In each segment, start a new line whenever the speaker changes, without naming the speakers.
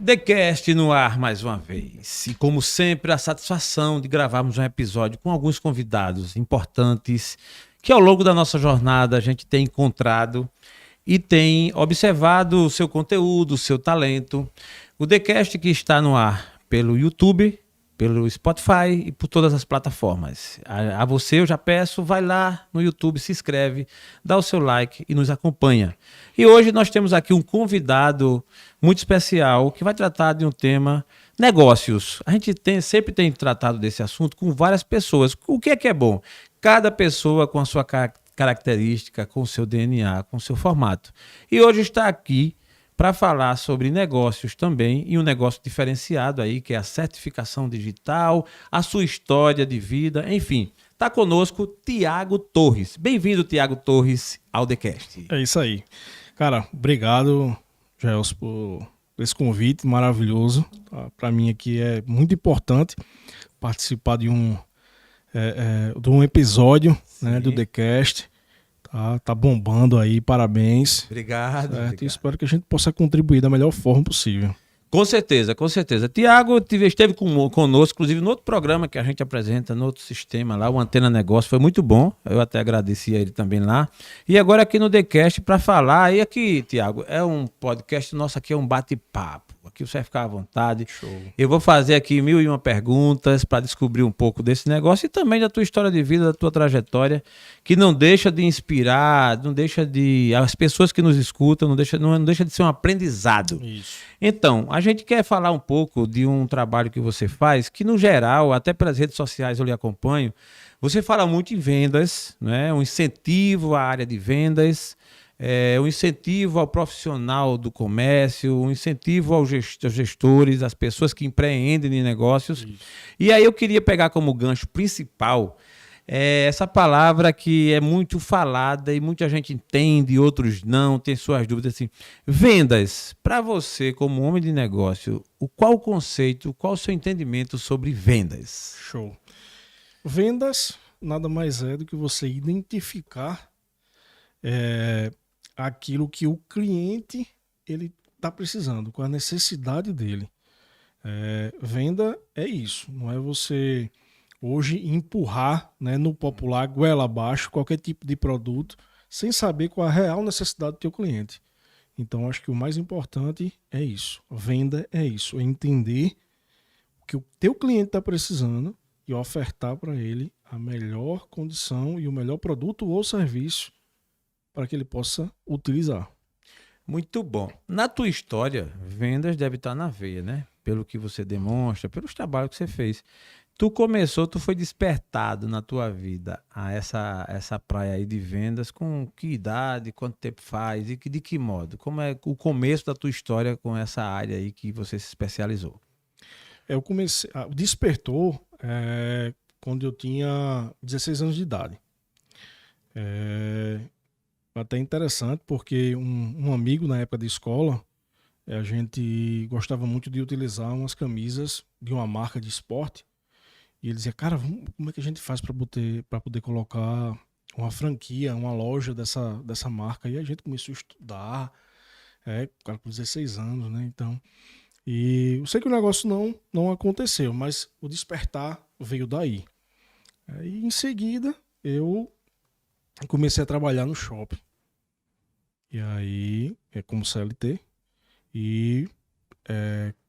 TheCast no ar mais uma vez. E como sempre, a satisfação de gravarmos um episódio com alguns convidados importantes que ao longo da nossa jornada a gente tem encontrado e tem observado o seu conteúdo, o seu talento. O TheCast que está no ar pelo YouTube, pelo Spotify e por todas as plataformas. A você eu já peço, vai lá no YouTube, se inscreve, dá o seu like e nos acompanha. E hoje nós temos aqui um convidado muito especial que vai tratar de um tema negócios. A gente sempre tem tratado desse assunto com várias pessoas. O que é bom? Cada pessoa com a sua característica, com o seu DNA, com o seu formato. E hoje está aqui para falar sobre negócios também e um negócio diferenciado aí, que é a certificação digital, a sua história de vida, enfim. Está conosco Tiago Torres. Bem-vindo, Tiago Torres, ao TheCast.
É isso aí. Cara, obrigado, Gelson, por esse convite maravilhoso. Para mim aqui é muito importante participar de um episódio, né, do TheCast. Tá bombando aí, parabéns.
Obrigado.
Obrigado. E espero que a gente possa contribuir da melhor forma possível.
Com certeza, com certeza. Tiago esteve conosco, inclusive, no outro programa que a gente apresenta, no outro sistema lá, o Antena Negócio, foi muito bom. Eu até agradeci a ele também lá. E agora aqui no TheCast para falar. E aqui, Tiago, é um podcast nosso, aqui é um bate-papo. Aqui você vai ficar à vontade.
Show.
Eu vou fazer aqui 1001 perguntas para descobrir um pouco desse negócio e também da tua história de vida, da tua trajetória, que não deixa de inspirar, não deixa de... As pessoas que nos escutam, não deixa de ser um aprendizado.
Isso.
Então, a gente quer falar um pouco de um trabalho que você faz, que no geral, até pelas redes sociais eu lhe acompanho, você fala muito em vendas, né? Um incentivo à área de vendas, um incentivo ao profissional do comércio, um incentivo aos gestores, às pessoas que empreendem em negócios. Isso. E aí eu queria pegar como gancho principal essa palavra que é muito falada e muita gente entende, outros não, tem suas dúvidas. Assim, vendas, para você como homem de negócio, qual o conceito, qual o seu entendimento sobre vendas?
Show. Vendas nada mais é do que você identificar aquilo que o cliente ele está precisando, com a necessidade dele. Venda é isso, não é você hoje empurrar, né, no popular, goela abaixo, qualquer tipo de produto, sem saber qual a real necessidade do teu cliente. Então, acho que o mais importante é isso. A venda é isso, é entender o que o teu cliente está precisando e ofertar para ele a melhor condição e o melhor produto ou serviço para que ele possa utilizar.
Muito bom. Na tua história, vendas deve estar na veia, né? Pelo que você demonstra, pelos trabalhos que você fez. Tu foi despertado na tua vida a essa praia aí de vendas com que idade, quanto tempo faz e de que modo? Como é o começo da tua história com essa área aí que você se especializou?
Eu comecei, despertou quando eu tinha 16 anos de idade. Até interessante porque um amigo na época de escola, a gente gostava muito de utilizar umas camisas de uma marca de esporte. E ele dizia, cara, como é que a gente faz para poder colocar uma franquia, uma loja dessa marca? E a gente começou a estudar, cara, com 16 anos, né? Então, e eu sei que o negócio não aconteceu, mas o despertar veio daí. Aí, em seguida, eu comecei a trabalhar no shopping. E aí, como CLT e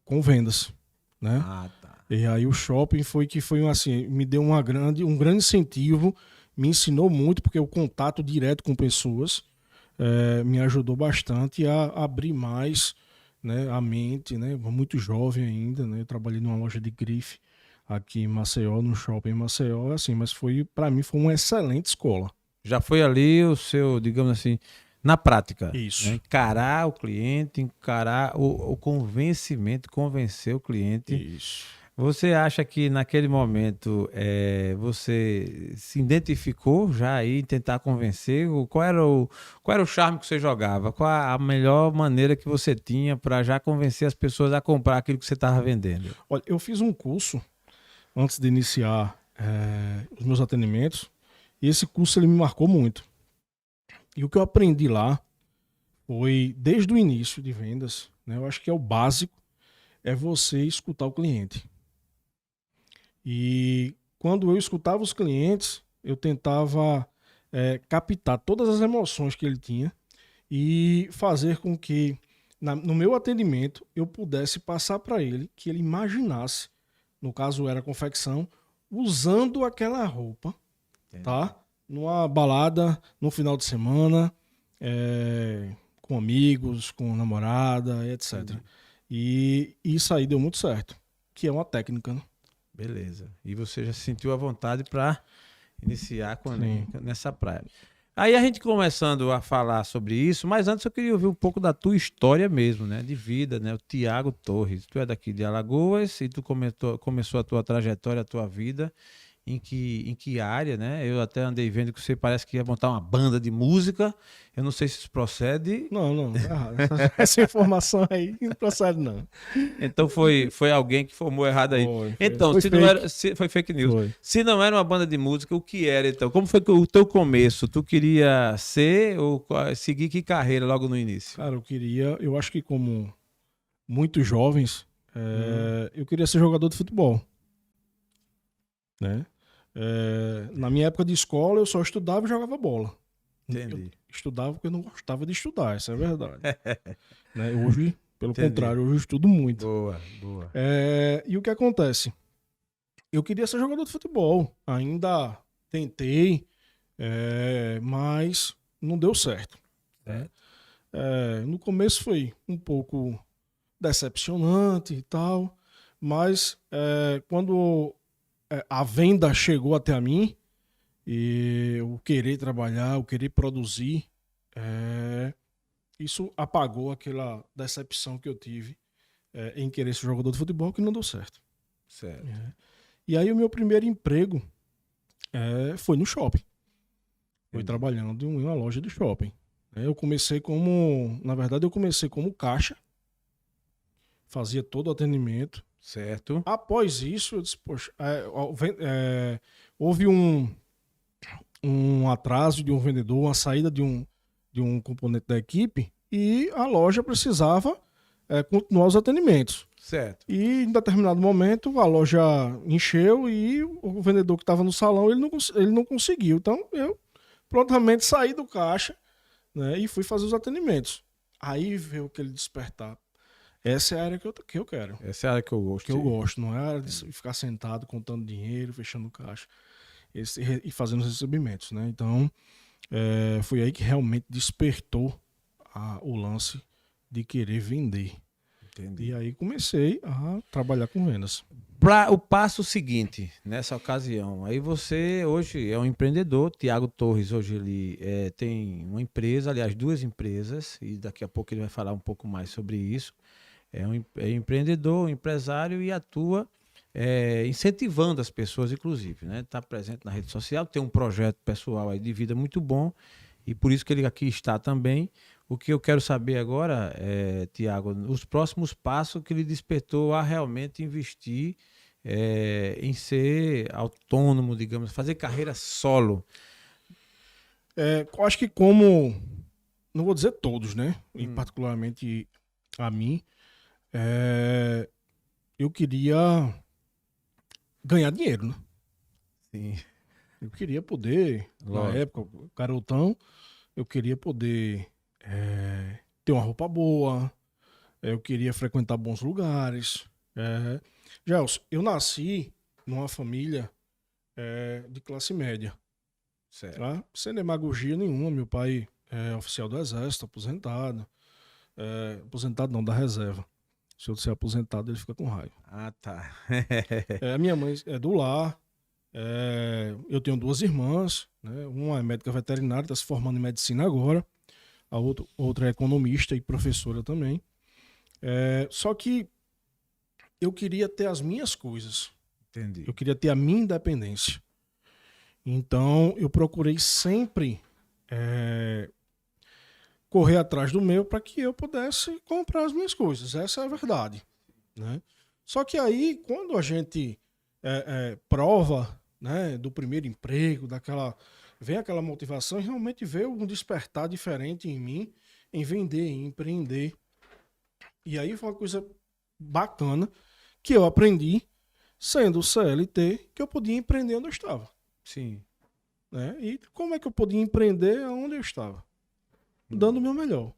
com vendas, né?
Ah, tá.
E aí o shopping foi assim, me deu um grande incentivo, me ensinou muito, porque o contato direto com pessoas me ajudou bastante a abrir mais, né, a mente, né, muito jovem ainda, né, eu trabalhei numa loja de grife aqui em Maceió, no shopping em Maceió, assim, mas para mim foi uma excelente escola.
Já foi ali o seu, digamos assim, na prática.
Isso.
Né? Encarar o cliente, encarar o convencimento, convencer o cliente.
Isso.
Você acha que naquele momento você se identificou já aí em tentar convencer? Qual era o charme que você jogava? Qual a melhor maneira que você tinha para já convencer as pessoas a comprar aquilo que você estava vendendo?
Olha, eu fiz um curso antes de iniciar os meus atendimentos e esse curso ele me marcou muito. E o que eu aprendi lá foi, desde o início de vendas, né, eu acho que é o básico, é você escutar o cliente. E quando eu escutava os clientes, eu tentava captar todas as emoções que ele tinha e fazer com que, no meu atendimento, eu pudesse passar para ele que ele imaginasse, no caso era confecção, usando aquela roupa, tá? Numa balada, no final de semana, com amigos, com namorada, etc.
Entendi.
E isso aí deu muito certo, que é uma técnica, né?
Beleza. E você já se sentiu à vontade para iniciar
Sim.
nessa praia. Aí a gente começando a falar sobre isso, mas antes eu queria ouvir um pouco da tua história mesmo, né? De vida, né? O Tiago Torres. Tu é daqui de Alagoas e tu começou a tua trajetória, a tua vida. Em que área, né? Eu até andei vendo que você parece que ia montar uma banda de música. Eu não sei se isso procede.
Não, tá errado. Essa informação aí não procede, não.
Então foi alguém que formou errado aí. Então,
Foi
se não
fake.
era, foi fake news.
Foi.
Se não era uma banda de música, o que era então? Como foi que o teu começo? Tu queria ser ou seguir que carreira logo no início?
Cara, eu acho que como muitos jovens, eu queria ser jogador de futebol, né? Na minha época de escola, eu só estudava e jogava bola.
Entendi.
Eu estudava porque eu não gostava de estudar, essa é a verdade. Né? Hoje, pelo
Entendi.
contrário, hoje eu estudo muito.
Boa, boa.
E o que acontece? Eu queria ser jogador de futebol, ainda tentei, mas não deu certo. Né? No começo foi um pouco decepcionante e tal, mas quando a venda chegou até a mim, e eu querer trabalhar, eu querer produzir, isso apagou aquela decepção que eu tive em querer ser jogador de futebol, que não deu certo.
Certo.
E aí o meu primeiro emprego foi no shopping. Foi
Entendi.
trabalhando em uma loja de shopping. Na verdade eu comecei como caixa, fazia todo o atendimento.
Certo.
Após isso, eu disse, poxa, houve um atraso de um vendedor, uma saída de um componente da equipe, e a loja precisava continuar os atendimentos.
Certo.
E em determinado momento a loja encheu e o vendedor que estava no salão ele não conseguiu. Então eu prontamente saí do caixa, né, e fui fazer os atendimentos. Aí veio aquele despertar. Essa é a área que eu quero.
Essa é a área que eu gosto.
Que eu gosto, não é a área de ficar sentado contando dinheiro, fechando caixa e fazendo os recebimentos, né? Então foi aí que realmente despertou o lance de querer vender.
Entendi.
E aí comecei a trabalhar com vendas.
Para o passo seguinte, nessa ocasião, aí você hoje é um empreendedor, Tiago Torres hoje ele tem uma empresa, aliás, duas empresas, e daqui a pouco ele vai falar um pouco mais sobre isso. É empreendedor, um empresário e atua incentivando as pessoas, inclusive, né? Está presente na rede social, tem um projeto pessoal aí de vida muito bom e por isso que ele aqui está também. O que eu quero saber agora, Tiago, os próximos passos que ele despertou a realmente investir em ser autônomo, digamos, fazer carreira solo.
Eu acho que não vou dizer todos, né? E particularmente a mim, eu queria ganhar dinheiro, né?
Sim.
Eu queria poder,
Lógico.
na época, garotão, eu queria poder ter uma roupa boa, eu queria frequentar bons lugares. Gelson, eu nasci numa família de classe média.
Certo.
Tá? Sem demagogia nenhuma, meu pai é oficial do Exército, aposentado. Aposentado não, da reserva. Se eu ser aposentado, ele fica com raiva.
Ah, tá.
A minha mãe é do lar. Eu tenho duas irmãs, né? Uma é médica veterinária, está se formando em medicina agora. A outra é economista e professora também. Só que eu queria ter as minhas coisas.
Entendi.
Eu queria ter a minha independência. Então, eu procurei sempre correr atrás do meu para que eu pudesse comprar as minhas coisas. Essa é a verdade, né? Só que aí, quando a gente prova, né, do primeiro emprego, vem aquela motivação e realmente veio um despertar diferente em mim, em vender, em empreender. E aí foi uma coisa bacana que eu aprendi sendo CLT, que eu podia empreender onde eu estava.
Sim.
Né? E como é que eu podia empreender onde eu estava? Dando o meu melhor.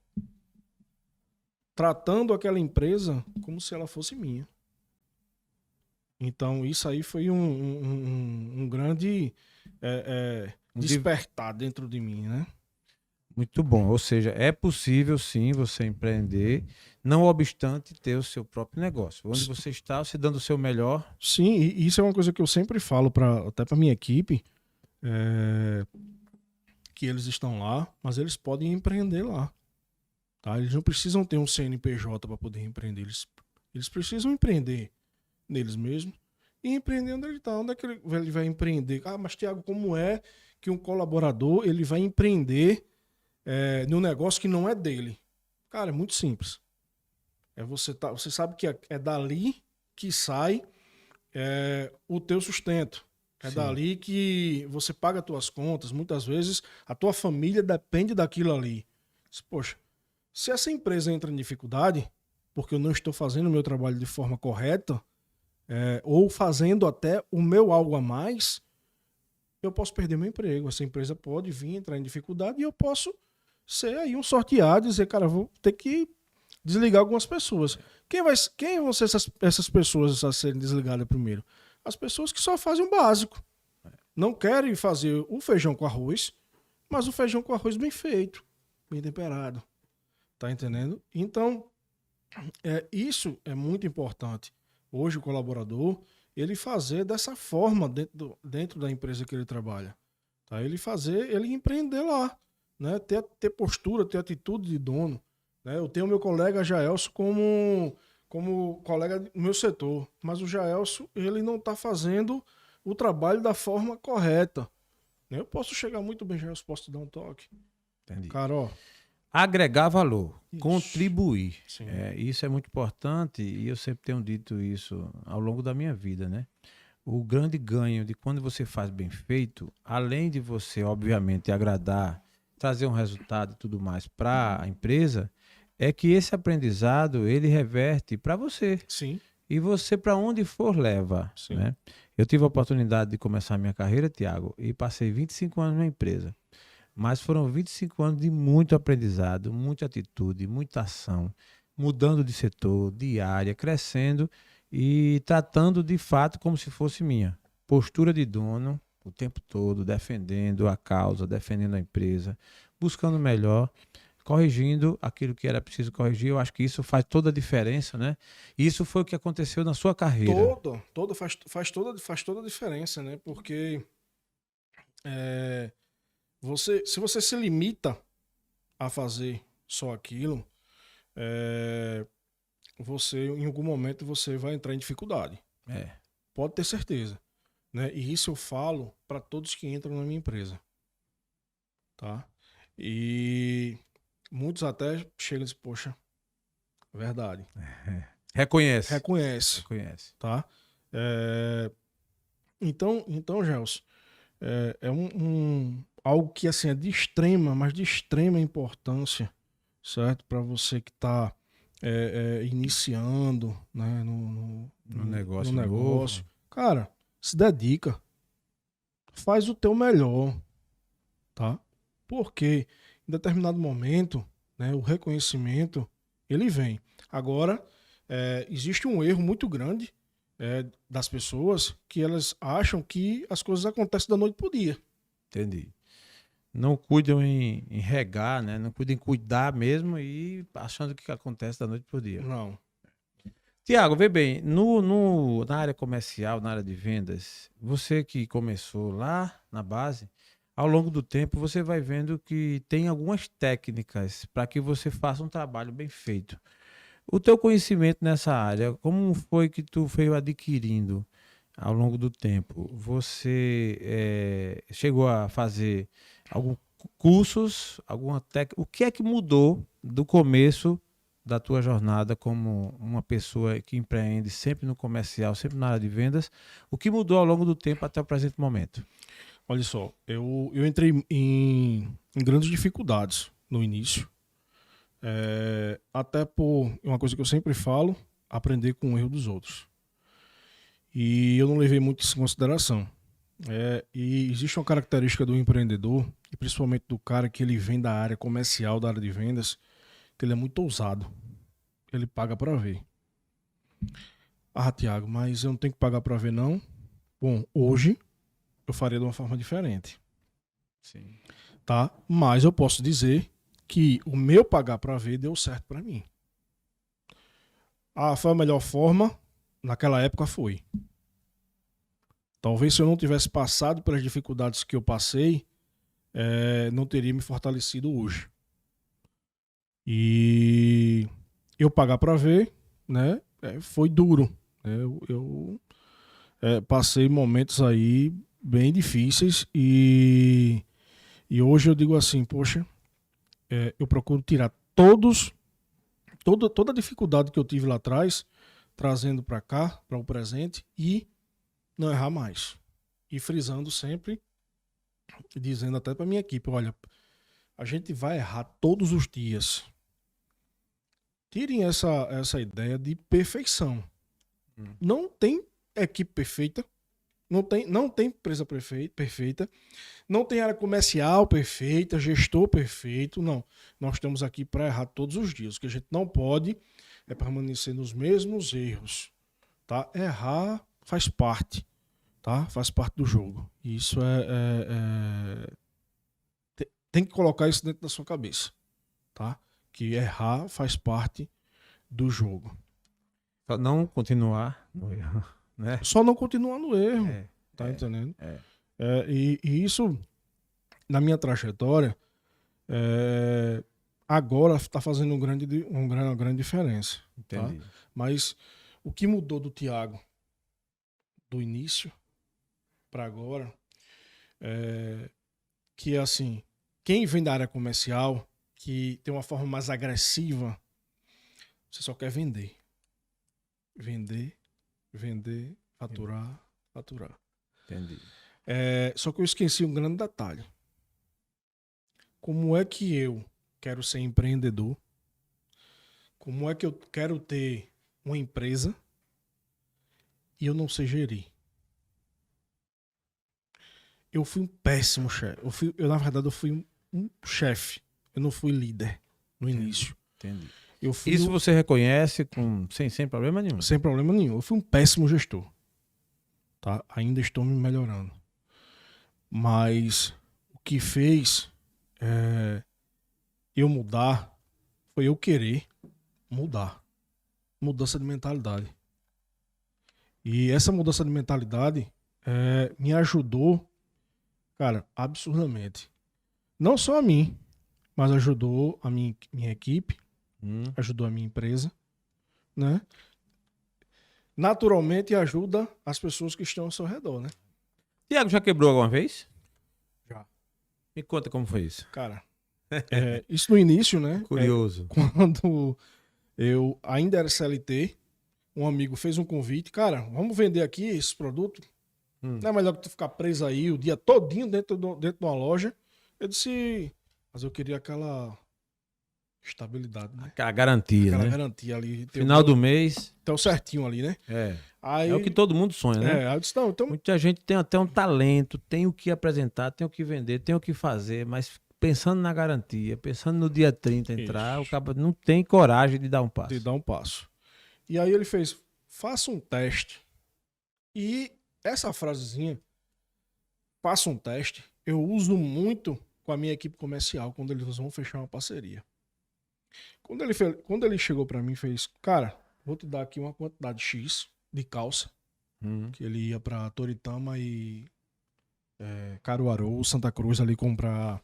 Tratando aquela empresa como se ela fosse minha. Então, isso aí foi um grande despertar dentro de mim, né?
Muito bom. Ou seja, é possível sim você empreender, não obstante ter o seu próprio negócio. Onde você está, você dando o seu melhor.
Sim, e isso é uma coisa que eu sempre falo até para minha equipe, que eles estão lá, mas eles podem empreender lá. Tá? Eles não precisam ter um CNPJ para poder empreender. Eles precisam empreender neles mesmos e empreender onde ele está. Onde é que ele vai empreender? Ah, mas Thiago, como é que um colaborador ele vai empreender num negócio que não é dele? Cara, é muito simples. Você sabe que é dali que sai o teu sustento. É
Sim.
dali que você paga as tuas contas. Muitas vezes a tua família depende daquilo ali. Poxa, se essa empresa entra em dificuldade, porque eu não estou fazendo o meu trabalho de forma correta, ou fazendo até o meu algo a mais, eu posso perder meu emprego. Essa empresa pode vir entrar em dificuldade e eu posso ser aí um sorteado e dizer, cara, vou ter que desligar algumas pessoas. Quem vão ser essas pessoas a serem desligadas primeiro? As pessoas que só fazem o básico. Não querem fazer o feijão com arroz, mas o feijão com arroz bem feito, bem temperado. Tá entendendo? Então, isso é muito importante. Hoje o colaborador, ele fazer dessa forma dentro da empresa que ele trabalha. Tá? Ele empreender lá. Né? Ter postura, ter atitude de dono. Né? Eu tenho meu colega Jaelso como colega do meu setor, mas o Jaelso, ele não está fazendo o trabalho da forma correta. Eu posso chegar muito bem, Jaelso, posso te dar um toque.
Entendi.
Cara, ó.
Agregar valor,
Isso.
contribuir.
Sim.
Isso é muito importante e eu sempre tenho dito isso ao longo da minha vida, né? O grande ganho de quando você faz bem feito, além de você, obviamente, agradar, trazer um resultado e tudo mais para a empresa, é que esse aprendizado ele reverte para você.
Sim.
E você, para onde for, leva.
Sim.
Né? Eu tive a oportunidade de começar a minha carreira, Thiago, e passei 25 anos na empresa. Mas foram 25 anos de muito aprendizado, muita atitude, muita ação, mudando de setor, de área, crescendo e tratando de fato como se fosse minha. Postura de dono o tempo todo, defendendo a causa, defendendo a empresa, buscando o melhor, corrigindo aquilo que era preciso corrigir. Eu acho que isso faz toda a diferença, né? E isso foi o que aconteceu na sua carreira.
Faz toda a diferença, né? Porque se você se limita a fazer só aquilo, em algum momento você vai entrar em dificuldade. Pode ter certeza. Né? E isso eu falo para todos que entram na minha empresa. Tá? E muitos até chegam e dizem, poxa, verdade.
Reconhece.
Tá? Então, Gelson, algo que assim, é de extrema, mas de extrema importância, certo? Para você que está iniciando, né, no
negócio.
Novo. Cara, se dedica. Faz o teu melhor. Tá? Porque em determinado momento, né, o reconhecimento, ele vem. Agora, existe um erro muito grande das pessoas que elas acham que as coisas acontecem da noite pro dia.
Entendi. Não cuidam em regar, né? Não cuidam em cuidar mesmo e achando que acontece da noite pro dia.
Não.
Tiago, vê bem, na área comercial, na área de vendas, você que começou lá na base, ao longo do tempo você vai vendo que tem algumas técnicas para que você faça um trabalho bem feito. O teu conhecimento nessa área, como foi que tu veio adquirindo ao longo do tempo? Você chegou a fazer alguns cursos, alguma técnica? O que é que mudou do começo da tua jornada como uma pessoa que empreende sempre no comercial, sempre na área de vendas? O que mudou ao longo do tempo até o presente momento?
Olha só, eu entrei em grandes dificuldades no início. Até por uma coisa que eu sempre falo, aprender com o erro dos outros. E eu não levei muito isso em consideração. E existe uma característica do empreendedor, e principalmente do cara que ele vem da área comercial, da área de vendas, que ele é muito ousado. Ele paga para ver. Ah, Thiago, mas eu não tenho que pagar para ver, não? Bom, hoje eu faria de uma forma diferente.
Sim.
Tá? Mas eu posso dizer que o meu pagar para ver deu certo para mim. Ah, foi a melhor forma? Naquela época foi. Talvez se eu não tivesse passado pelas dificuldades que eu passei, não teria me fortalecido hoje. E eu pagar para ver, né? Foi duro. Eu passei momentos aí bem difíceis e hoje eu digo assim, poxa, eu procuro tirar toda a dificuldade que eu tive lá atrás, trazendo para cá, para o presente e não errar mais. E frisando sempre, dizendo até para minha equipe, olha, a gente vai errar todos os dias. Tirem essa ideia de perfeição. Não tem equipe perfeita, não tem empresa perfeita, não tem área comercial perfeita, gestor perfeito, não. Nós estamos aqui para errar todos os dias. O que a gente não pode é permanecer nos mesmos erros. Tá? Errar faz parte. Tá? Faz parte do jogo. E isso tem que colocar isso dentro da sua cabeça. Tá? Que errar faz parte do jogo.
Só não continuar no erro, né?
Só não continuar no erro. Tá entendendo? E isso, na minha trajetória, agora está fazendo uma grande diferença.
Entendi.
Tá? Mas o que mudou do Thiago do início para agora que é assim, quem vem da área comercial, que tem uma forma mais agressiva, você só quer vender. Vender, faturar.
Entendi.
Só que eu esqueci um grande detalhe. Como é que eu quero ser empreendedor? Como é que eu quero ter uma empresa e eu não sei gerir? Eu fui um péssimo chefe. Na verdade, eu fui um chefe. Eu não fui líder no início.
Entendi.
Isso
você reconhece sem problema nenhum?
Sem problema nenhum. Eu fui um péssimo gestor. Tá? Ainda estou me melhorando. Mas o que fez eu mudar foi eu querer mudar. Mudança de mentalidade. E essa mudança de mentalidade me ajudou, cara, absurdamente. Não só a mim, mas ajudou a minha equipe, ajudou a minha empresa, né? Naturalmente ajuda as pessoas que estão ao seu redor, né?
Thiago, já quebrou alguma vez?
Já.
Me conta como foi isso.
Cara, isso no início, né?
Curioso.
Quando eu ainda era CLT, um amigo fez um convite, cara, vamos vender aqui esse produto? Não é melhor que tu ficar preso aí o dia todinho dentro de uma loja? Eu disse, mas eu queria aquela estabilidade, né?
Aquela garantia,
Aquela
né?
garantia ali.
Final do mês.
Então certinho ali, né? Aí,
É o que todo mundo sonha, né?
Aí eu disse, não, então...
Muita gente tem até um talento, tem o que apresentar, tem o que vender, tem o que fazer, mas pensando na garantia, pensando no dia 30 entrar, o cara não tem coragem de dar um passo.
De dar um passo. E aí ele fez, faça um teste. E essa frasezinha, faça um teste, eu uso muito com a minha equipe comercial quando eles vão fechar uma parceria. Quando ele chegou para mim e fez, cara, vou te dar aqui uma quantidade X de calça, que ele ia para Toritama e Caruaru, Santa Cruz ali comprar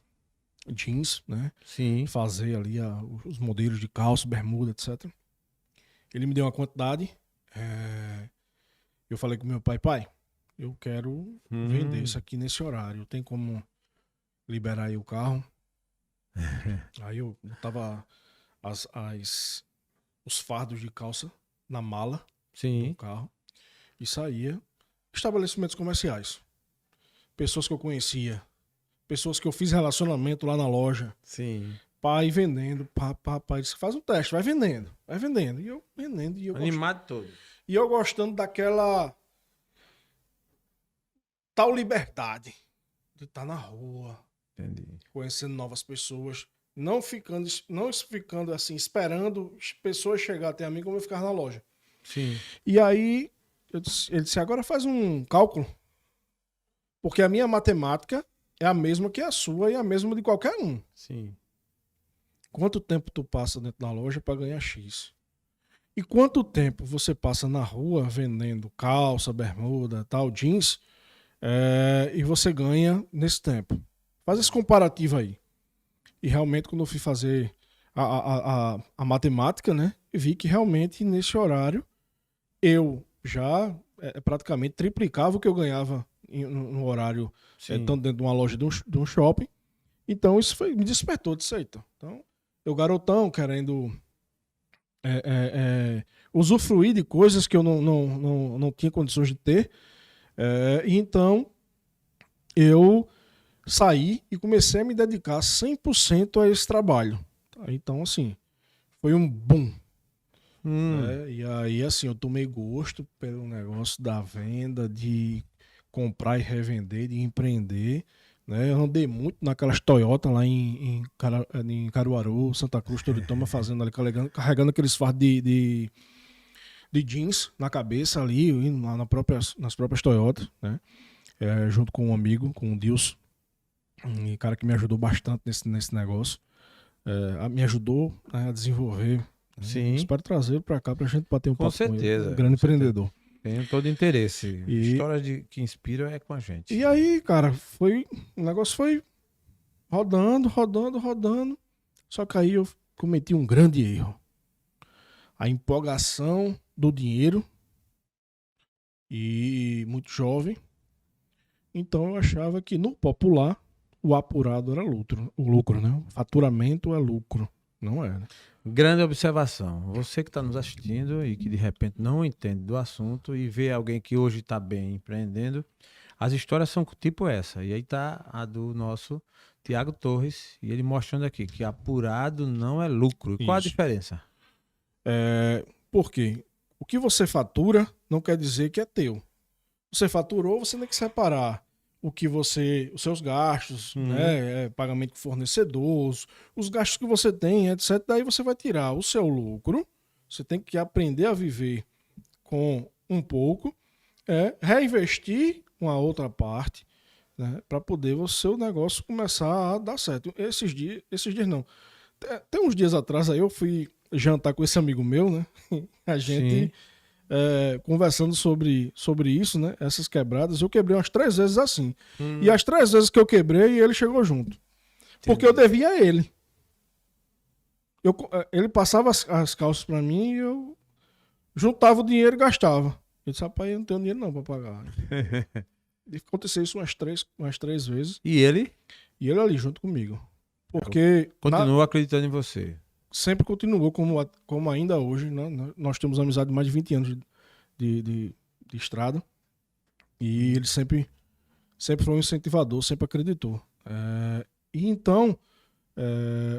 jeans, né?
Sim.
Fazer ali os modelos de calça, bermuda, etc. Ele me deu uma quantidade. Eu falei com meu pai, eu quero vender isso aqui nesse horário. Tem como liberar aí o carro? Aí eu botava os fardos de calça na mala do carro e saía. Estabelecimentos comerciais. Pessoas que eu conhecia. Pessoas que eu fiz relacionamento lá na loja.
Sim.
pai vendendo, pai disse, faz um teste, vai vendendo. E eu vendendo,
Animado todo.
E eu gostando daquela tal liberdade de estar na rua,
Entendi.
conhecendo novas pessoas, não ficando assim, esperando pessoas chegar até a mim como eu ficar na loja.
Sim.
E aí ele disse, agora faz um cálculo, porque a minha matemática é a mesma que a sua e a mesma de qualquer um.
Sim.
Quanto tempo tu passa dentro da loja para ganhar X? E quanto tempo você passa na rua vendendo calça, bermuda, tal, jeans, e você ganha nesse tempo? Faz esse comparativo aí. E realmente, quando eu fui fazer a matemática, né, vi que realmente nesse horário eu já praticamente triplicava o que eu ganhava no horário, tanto dentro de uma loja de um shopping. Então isso me despertou disso aí. Então, eu garotão querendo usufruir de coisas que eu não tinha condições de ter. E então eu saí e comecei a me dedicar 100% a esse trabalho. Então, assim, foi um boom. E aí, assim, eu tomei gosto pelo negócio da venda, de comprar e revender, de empreender. Né? Eu andei muito naquelas Toyota lá em Caruaru, Santa Cruz, Toritama, fazendo ali, carregando aqueles fardos de jeans na cabeça ali, nas próprias Toyotas, né? Junto com um amigo, com o Dilson, um cara que me ajudou bastante nesse negócio. Me ajudou, né, a desenvolver.
Sim.
Espero trazer para cá pra gente bater um papo
com certeza,
com ele, um grande empreendedor.
Tenho todo interesse. Histórias que inspiram é com a gente.
E aí, cara, o negócio foi rodando. Só que aí eu cometi um grande erro. A empolgação do dinheiro, e muito jovem. Então eu achava que no popular o apurado era o lucro, né? O faturamento é lucro. Não é, né?
Grande observação. Você que está nos assistindo e que de repente não entende do assunto e vê alguém que hoje está bem empreendendo, as histórias são tipo essa. E aí está a do nosso Tiago Torres, e ele mostrando aqui que apurado não é lucro. E qual a diferença?
Por quê? O que você fatura não quer dizer que é teu. Você faturou, você tem que separar os seus gastos, né, pagamento de fornecedor, os gastos que você tem, etc. Daí você vai tirar o seu lucro. Você tem que aprender a viver com um pouco, reinvestir uma outra parte, né, para poder o seu negócio começar a dar certo. Esses dias não. Tem uns dias atrás aí eu fui jantar com esse amigo meu, né? A gente conversando sobre isso, né? Essas quebradas. Eu quebrei umas 3 vezes assim. E as 3 vezes que eu quebrei, ele chegou junto. Entendi. Porque eu devia a ele. Ele passava as calças pra mim e eu juntava o dinheiro e gastava. Eu disse, rapaz, eu não tenho dinheiro não pra pagar. E aconteceu isso umas três vezes.
E ele?
E ele ali junto comigo. Porque
continua acreditando em você.
Sempre continuou como ainda hoje, né? Nós temos amizade de mais de 20 anos de estrada. E ele sempre foi um incentivador, sempre acreditou. E então,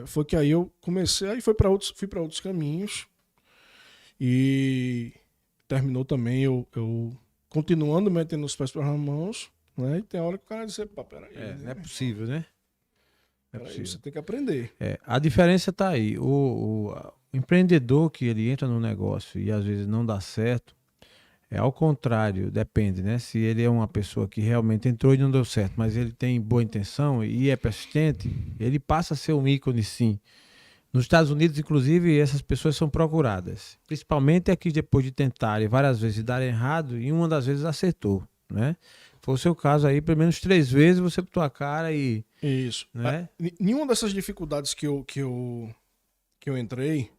foi que aí eu comecei, aí fui para outros caminhos. E terminou também eu continuando metendo os pés pelas mãos, né? E tem hora que o cara diz, pá, peraí.
Não é possível, né?
Você tem que aprender.
A diferença está aí. O empreendedor que ele entra no negócio e às vezes não dá certo, ao contrário, depende, né? Se ele é uma pessoa que realmente entrou e não deu certo, mas ele tem boa intenção e é persistente, ele passa a ser um ícone, sim. Nos Estados Unidos, inclusive, essas pessoas são procuradas. Principalmente aqui depois de tentarem várias vezes e darem errado, e uma das vezes acertou, né? Foi o seu caso aí, pelo menos 3 vezes você botou a cara e...
Isso.
Né?
Nenhuma dessas dificuldades que eu entrei,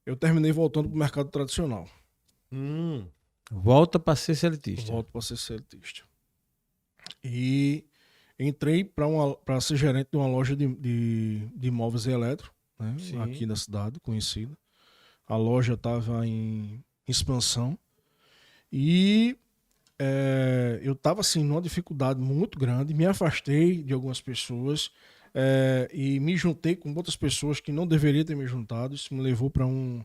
eu terminei voltando pro mercado tradicional.
Volta para ser seletista.
Volto para ser seletista. E entrei para ser gerente de uma loja de imóveis e eletro, né? Aqui na cidade, conhecida. A loja estava em expansão. E eu estava assim, numa dificuldade muito grande, me afastei de algumas pessoas, e me juntei com outras pessoas que não deveria ter me juntado. Isso me levou para um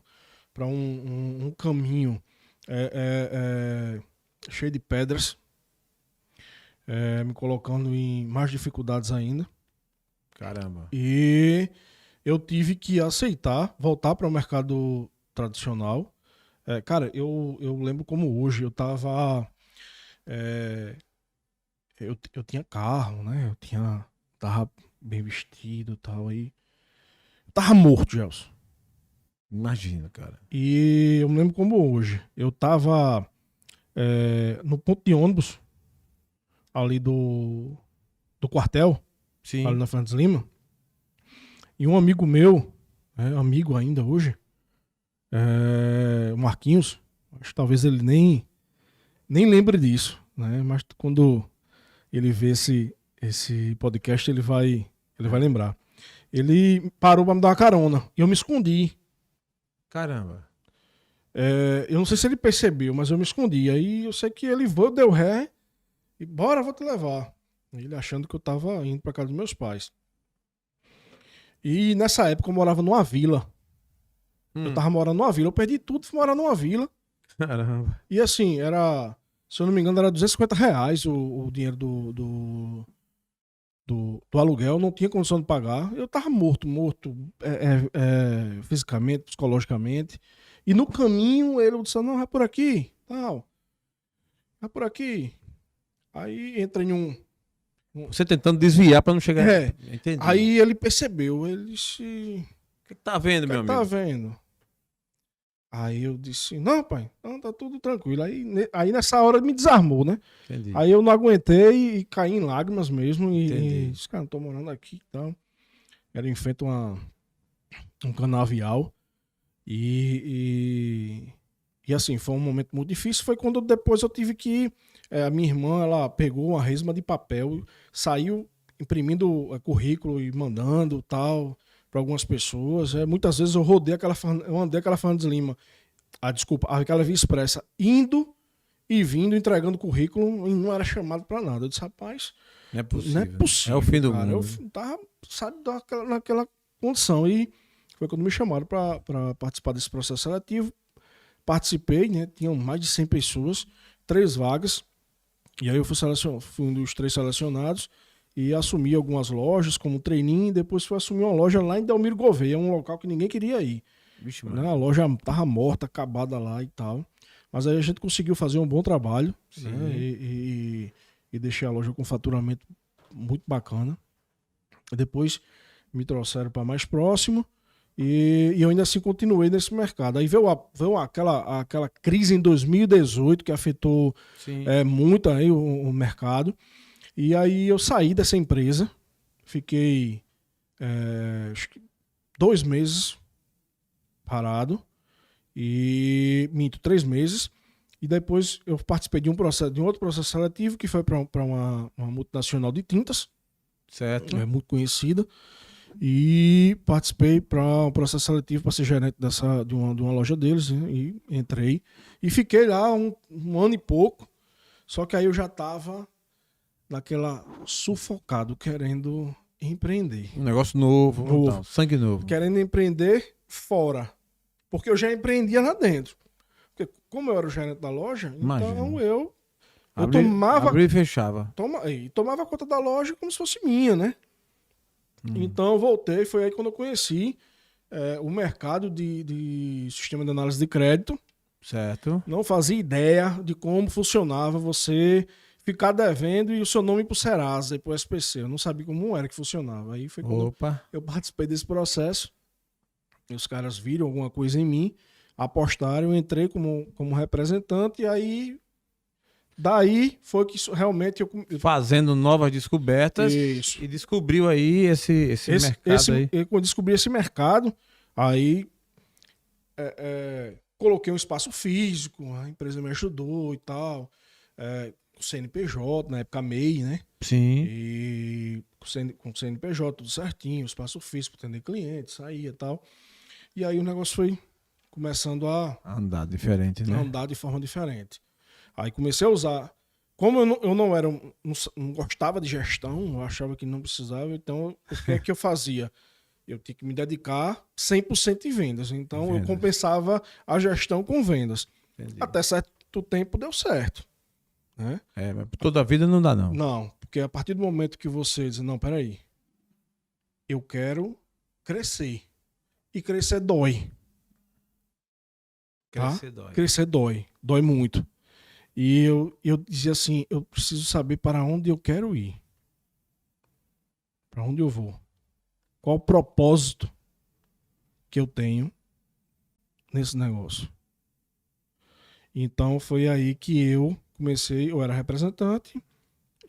caminho cheio de pedras, me colocando em mais dificuldades ainda.
Caramba.
E eu tive que aceitar, voltar para o mercado tradicional. Cara, eu lembro como hoje, eu tava. Eu tinha carro, né? Tava bem vestido e tal. Aí. Eu tava morto, Gelson.
Imagina, cara.
E eu me lembro como hoje. Eu tava no ponto de ônibus, ali do quartel,
Sim.
ali na Francis Lima. E um amigo meu, amigo ainda hoje, o Marquinhos, acho que talvez ele nem lembre disso, né? Mas quando ele vê esse podcast, ele vai lembrar. Ele parou para me dar uma carona e eu me escondi.
Caramba.
Eu não sei se ele percebeu, mas eu me escondi. Aí eu sei que ele deu ré e bora, vou te levar. Ele achando que eu tava indo para casa dos meus pais. E nessa época eu morava numa vila. Eu tava morando numa vila. Eu perdi tudo, fui morar numa vila.
Caramba.
E assim, se eu não me engano, era R$250 o dinheiro do aluguel. Não tinha condição de pagar. Eu tava morto fisicamente, psicologicamente. E no caminho ele disse, não, vai por aqui, tal. Vai por aqui. Aí entra em um...
Você tentando desviar pra não chegar. Entendi.
Aí ele percebeu, ele disse...
O que tá vendo, meu amigo?
Tá vendo? Aí eu disse, não, pai, não, tá tudo tranquilo. Aí nessa hora me desarmou, né?
Entendi.
Aí eu não aguentei e caí em lágrimas mesmo. E disse, cara, não tô morando aqui e tal. Era em frente a um canavial. E assim, foi um momento muito difícil. Foi quando depois eu tive que... a minha irmã, ela pegou uma resma de papel, saiu imprimindo currículo e mandando tal para algumas pessoas. Muitas vezes eu andei aquela Fernandes Lima, aquela Via Expressa, indo e vindo, entregando currículo e não era chamado para nada. Eu disse, rapaz,
não é possível.
Não é possível,
é o fim do
cara.
mundo.
Eu tava, sabe, naquela condição. E foi quando me chamaram para participar desse processo seletivo. Participei, né? Tinham mais de 100 pessoas, 3 vagas. E aí eu fui um dos 3 selecionados e assumi algumas lojas como treininho, e depois fui assumir uma loja lá em Delmiro Gouveia, um local que ninguém queria ir.
Vixe,
Né? A loja tava morta, acabada lá e tal. Mas aí a gente conseguiu fazer um bom trabalho, né? E deixei a loja com faturamento muito bacana. Depois me trouxeram para mais próximo e eu ainda assim continuei nesse mercado. Aí veio aquela crise em 2018 que afetou muito aí o mercado. E aí eu saí dessa empresa, fiquei acho que 2 meses parado, 3 meses, e depois eu participei de um outro processo seletivo que foi para uma multinacional de tintas,
certo?
Muito conhecida, e participei para um processo seletivo para ser gerente de uma loja deles, né? E entrei e fiquei lá um ano e pouco, só que aí eu já estava naquela sufocado, querendo empreender.
Um negócio novo. Então, sangue novo.
Querendo empreender fora. Porque eu já empreendia lá dentro. Porque como eu era o gerente da loja,
Imagina.
Então eu
tomava... Abria e fechava.
Tomava conta da loja como se fosse minha, né? Então eu voltei, foi aí quando eu conheci o mercado de sistema de análise de crédito.
Certo.
Não fazia ideia de como funcionava você ficar devendo e o seu nome pro Serasa e pro SPC. Eu não sabia como era que funcionava. Aí foi quando eu participei desse processo. E os caras viram alguma coisa em mim, apostaram, eu entrei como representante e aí daí foi que realmente eu...
Fazendo novas descobertas.
Isso.
E descobriu aí esse mercado aí.
Quando eu descobri esse mercado, aí coloquei um espaço físico, a empresa me ajudou e tal, o CNPJ, na época MEI, né?
Sim.
E com o CNPJ, tudo certinho, espaço físico, atender clientes, saía e tal. E aí o negócio foi começando a
andar diferente, né?
Andar de forma diferente. Aí comecei a usar. como eu não era, não gostava de gestão, eu achava que não precisava, então o que é que eu fazia? Eu tinha que me dedicar 100% em vendas. Então eu compensava a gestão com vendas.
Entendi.
Até certo tempo deu certo. Né?
Mas toda a vida não dá, não.
Não, porque a partir do momento que você diz, não, peraí, eu quero crescer. E crescer dói.
Crescer dói.
Crescer dói. Dói muito. E eu dizia assim, eu preciso saber para onde eu quero ir. Para onde eu vou. Qual o propósito que eu tenho nesse negócio. Então foi aí que eu comecei, eu era representante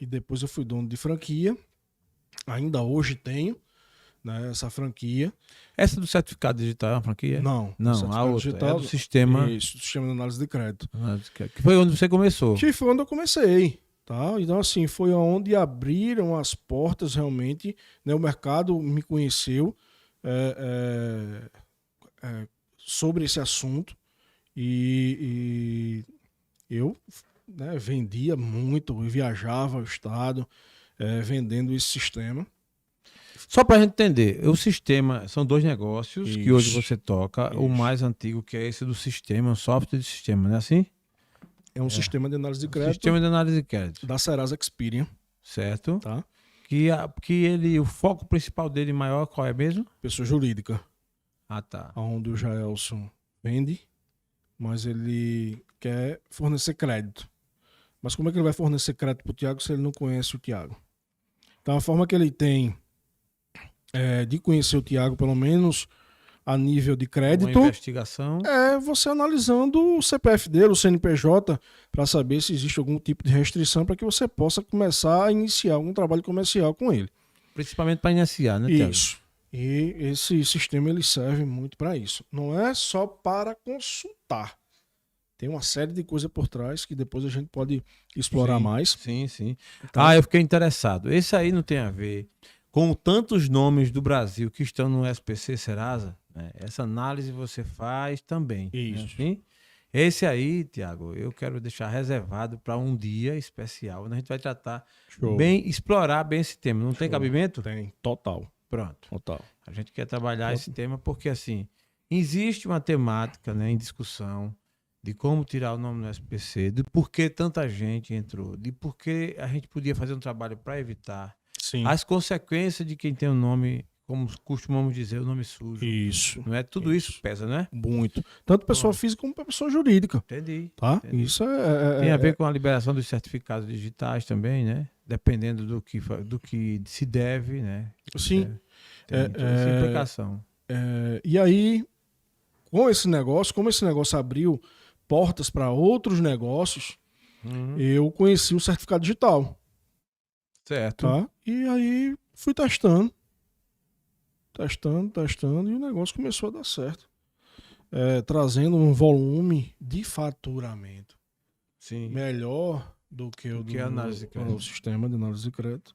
e depois eu fui dono de franquia. Ainda hoje tenho, né, essa franquia.
Essa do certificado digital é uma franquia?
Não,
a outra
digital,
é do sistema.
Isso, do sistema de análise de crédito.
Que foi onde você começou.
Que foi onde eu comecei. Tá? Então, assim, foi onde abriram as portas realmente, né? O mercado me conheceu sobre esse assunto e eu, né, vendia muito, eu viajava ao estado vendendo esse sistema.
Só para a gente entender, o sistema são 2 negócios
Isso.
que hoje você toca.
Isso.
O mais antigo, que é esse do sistema, o software de sistema, não é assim?
É um sistema de análise de crédito.
Sistema de análise de crédito.
Da Serasa Experian.
Certo.
Tá?
O foco principal dele maior, qual é mesmo?
Pessoa jurídica.
Ah, tá.
Onde o Jaelson vende, mas ele quer fornecer crédito. Mas como é que ele vai fornecer crédito para o Thiago se ele não conhece o Thiago? Então a forma que ele tem de conhecer o Thiago, pelo menos a nível de crédito,
uma investigação,
é você analisando o CPF dele, o CNPJ, para saber se existe algum tipo de restrição para que você possa começar a iniciar algum trabalho comercial com ele.
principalmente para iniciar, né, Thiago?
Isso. E esse sistema ele serve muito para isso. Não é só para consultar. Tem uma série de coisas por trás que depois a gente pode explorar mais.
Sim, sim.
Então,
eu fiquei interessado. Esse aí não tem a ver com tantos nomes do Brasil que estão no SPC Serasa, né? Essa análise você faz também.
Isso.
Né? Assim? Esse aí, Thiago, eu quero deixar reservado para um dia especial, onde a gente vai tratar explorar bem esse tema. Não tem cabimento?
Tem, total.
Pronto.
Total.
A gente quer trabalhar esse tema porque, assim, existe uma temática, né, em discussão de como tirar o nome no SPC, de por que tanta gente entrou, de por que a gente podia fazer um trabalho para evitar
Sim.
as consequências de quem tem o nome, como costumamos dizer, o nome sujo.
Isso.
Não é? Tudo isso pesa, né?
Muito. Tanto pessoa física como pessoa jurídica.
Entendi.
Tá?
Entendi.
Isso
tem a ver com a liberação dos certificados digitais também, né? Dependendo do que se deve, né?
Sim.
Tem toda essa implicação.
E aí, com esse negócio, como esse negócio abriu portas para outros negócios, eu conheci o certificado digital.
Certo.
Tá? E aí fui testando, e o negócio começou a dar certo. Trazendo um volume de faturamento melhor do que o sistema de análise de crédito.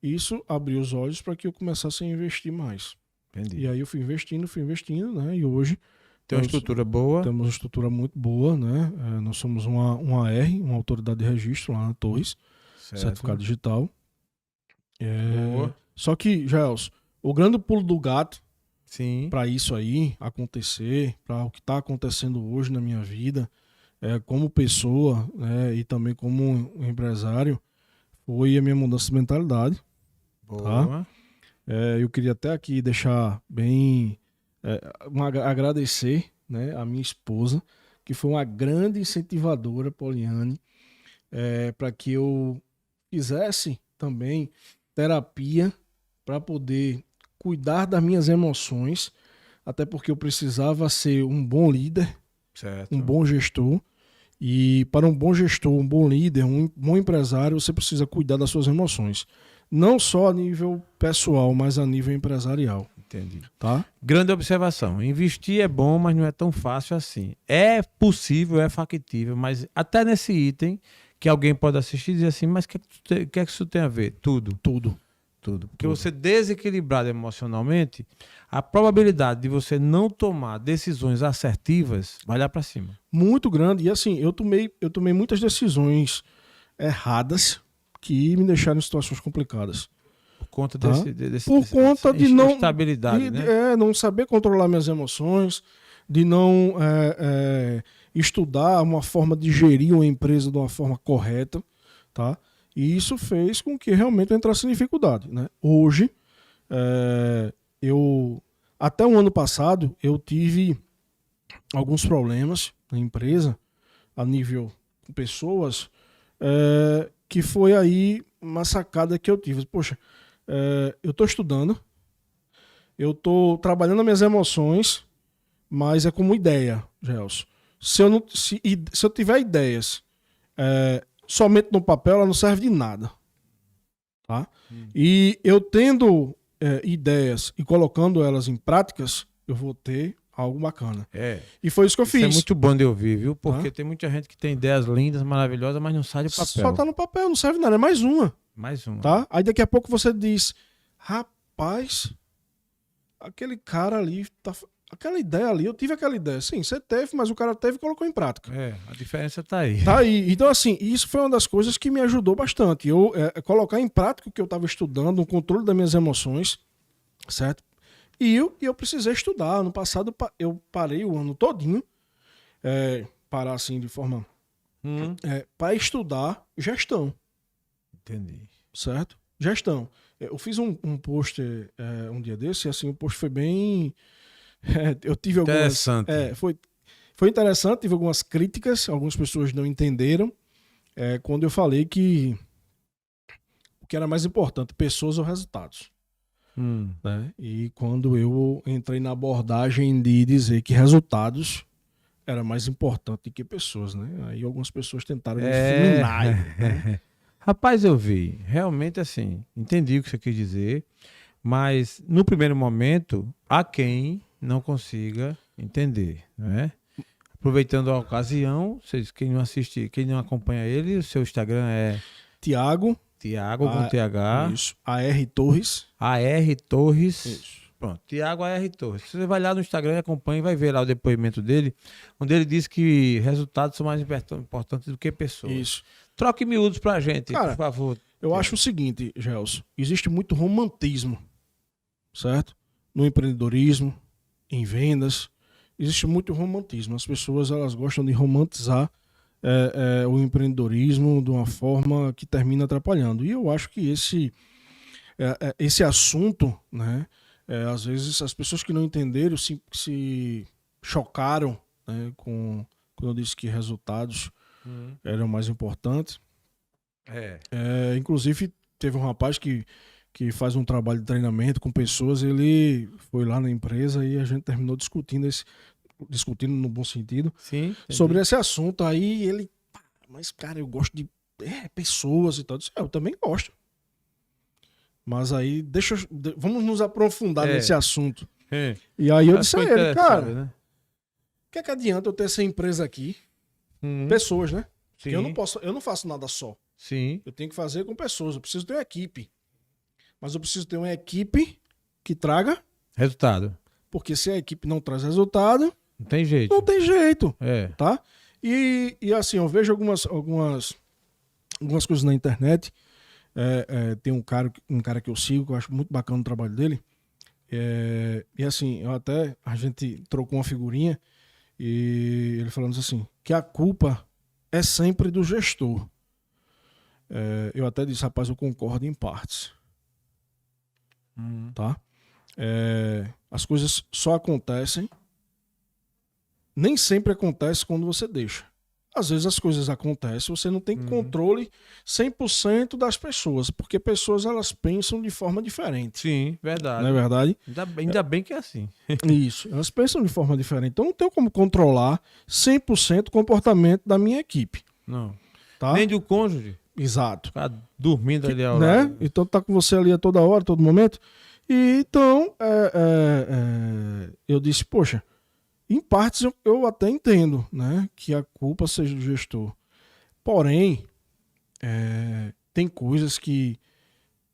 Isso abriu os olhos para que eu começasse a investir mais.
Entendi.
E aí eu fui investindo, né? E hoje
tem uma estrutura boa.
Temos uma estrutura muito boa, né? Nós somos uma AR, uma autoridade de registro lá na Torres, certificado digital.
Boa.
Só que, Gelson, o grande pulo do gato
para
isso aí acontecer, para o que está acontecendo hoje na minha vida, como pessoa, né, e também como empresário, foi a minha mudança de mentalidade.
Boa.
Tá? Eu queria até aqui deixar bem agradecer, né, a minha esposa, que foi uma grande incentivadora, Poliane, para que eu fizesse também terapia para poder cuidar das minhas emoções, até porque eu precisava ser um bom líder,
certo,
um bom gestor. E para um bom gestor, um bom líder, um bom empresário, você precisa cuidar das suas emoções. Não só a nível pessoal, mas a nível empresarial.
Entendi.
Tá?
Grande observação. Investir é bom, mas não é tão fácil assim. É possível, é factível, mas até nesse item que alguém pode assistir e dizer assim, mas o que é que isso tem a ver? Tudo. Porque você desequilibrado emocionalmente, a probabilidade de você não tomar decisões assertivas vai lá para cima.
Muito grande. E assim, eu tomei muitas decisões erradas que me deixaram em situações complicadas.
Por conta
Tá?
desse
Por conta de não...
instabilidade, né?
não saber controlar minhas emoções, de não estudar uma forma de gerir uma empresa de uma forma correta, tá? E isso fez com que realmente eu entrasse em dificuldade, né? Hoje, até o ano passado, eu tive alguns problemas na empresa, a nível com pessoas, que foi aí uma sacada que eu tive. Poxa, eu estou estudando, eu estou trabalhando as minhas emoções, mas é como ideia, Gelson. Se eu tiver ideias somente no papel, ela não serve de nada. Tá? E eu tendo ideias e colocando elas em práticas, eu vou ter algo bacana. E foi isso que eu fiz.
Isso é muito bom de ouvir, viu? Porque tem muita gente que tem ideias lindas, maravilhosas, mas não sai do papel.
Só tá no papel, não serve de nada. É mais uma.
Mais uma.
Tá? Aí daqui a pouco você diz, rapaz, aquele cara ali, aquela ideia ali, eu tive aquela ideia. Sim, você teve, mas o cara teve e colocou em prática.
A diferença tá aí.
Tá aí. Então, assim, isso foi uma das coisas que me ajudou bastante. Eu colocar em prática o que eu estava estudando, o controle das minhas emoções, certo? E eu precisei estudar. Ano passado eu parei o ano todinho, parar assim de forma... para estudar gestão.
Entendi.
Certo? Gestão. Eu fiz um post um dia desse, e assim, o post foi bem... eu tive algumas...
Interessante.
Foi interessante, tive algumas críticas, algumas pessoas não entenderam, quando eu falei que o que era mais importante, pessoas ou resultados. Né? E quando eu entrei na abordagem de dizer que resultados era mais importante do que pessoas, né? Aí algumas pessoas tentaram me fulminar. Né?
Rapaz, eu vi. Realmente, assim, entendi o que você quis dizer, mas no primeiro momento, há quem não consiga entender, né? Aproveitando a ocasião, quem não assiste, quem não acompanha ele, o seu Instagram é
Tiago
com TH.
Isso. AR Torres.
AR Torres.
Isso.
Pronto, Tiago AR Torres. Você vai lá no Instagram e acompanha e vai ver lá o depoimento dele, onde ele diz que resultados são mais importantes do que pessoas.
Isso.
Troque miúdos pra gente,
Cara,
por favor.
Eu acho o seguinte, Gelson, existe muito romantismo, certo? No empreendedorismo, em vendas, existe muito romantismo. As pessoas elas gostam de romantizar o empreendedorismo de uma forma que termina atrapalhando. E eu acho que esse assunto, né, às vezes as pessoas que não entenderam se chocaram, né, quando eu disse que resultados eram mais importantes. Inclusive, teve um rapaz que faz um trabalho de treinamento com pessoas, ele foi lá na empresa e a gente terminou discutindo no bom sentido,
sim,
sobre esse assunto. Aí ele, mas cara, eu gosto de pessoas e tal. Eu disse, eu também gosto. Mas aí, vamos nos aprofundar nesse assunto. E aí eu disse a ele, cara, né? O que adianta eu ter essa empresa aqui? Pessoas, né? Porque eu não faço nada só.
Sim.
Eu tenho que fazer com pessoas. Eu preciso ter uma equipe. Mas eu preciso ter uma equipe que traga
resultado.
Porque se a equipe não traz resultado,
não tem jeito.
Não tem jeito. Tá? E assim, eu vejo algumas coisas na internet. Tem um cara que eu sigo, que eu acho muito bacana o trabalho dele. E assim, a gente trocou uma figurinha e ele falando assim, que a culpa é sempre do gestor. Eu até disse, rapaz, eu concordo em partes. Tá? As coisas só acontecem, nem sempre acontece quando você deixa. Às vezes as coisas acontecem, você não tem controle 100% das pessoas, porque pessoas elas pensam de forma diferente.
Sim, verdade.
Não é verdade?
Ainda bem que é assim.
Isso, elas pensam de forma diferente. Então não tenho como controlar 100% o comportamento da minha equipe.
Não.
Tá?
Nem do cônjuge.
Exato.
Ficar dormindo ali ao
né?
lado.
Então tá com você ali a toda hora, a todo momento. E então eu disse, poxa, em partes eu até entendo, né, que a culpa seja do gestor. Porém, tem coisas que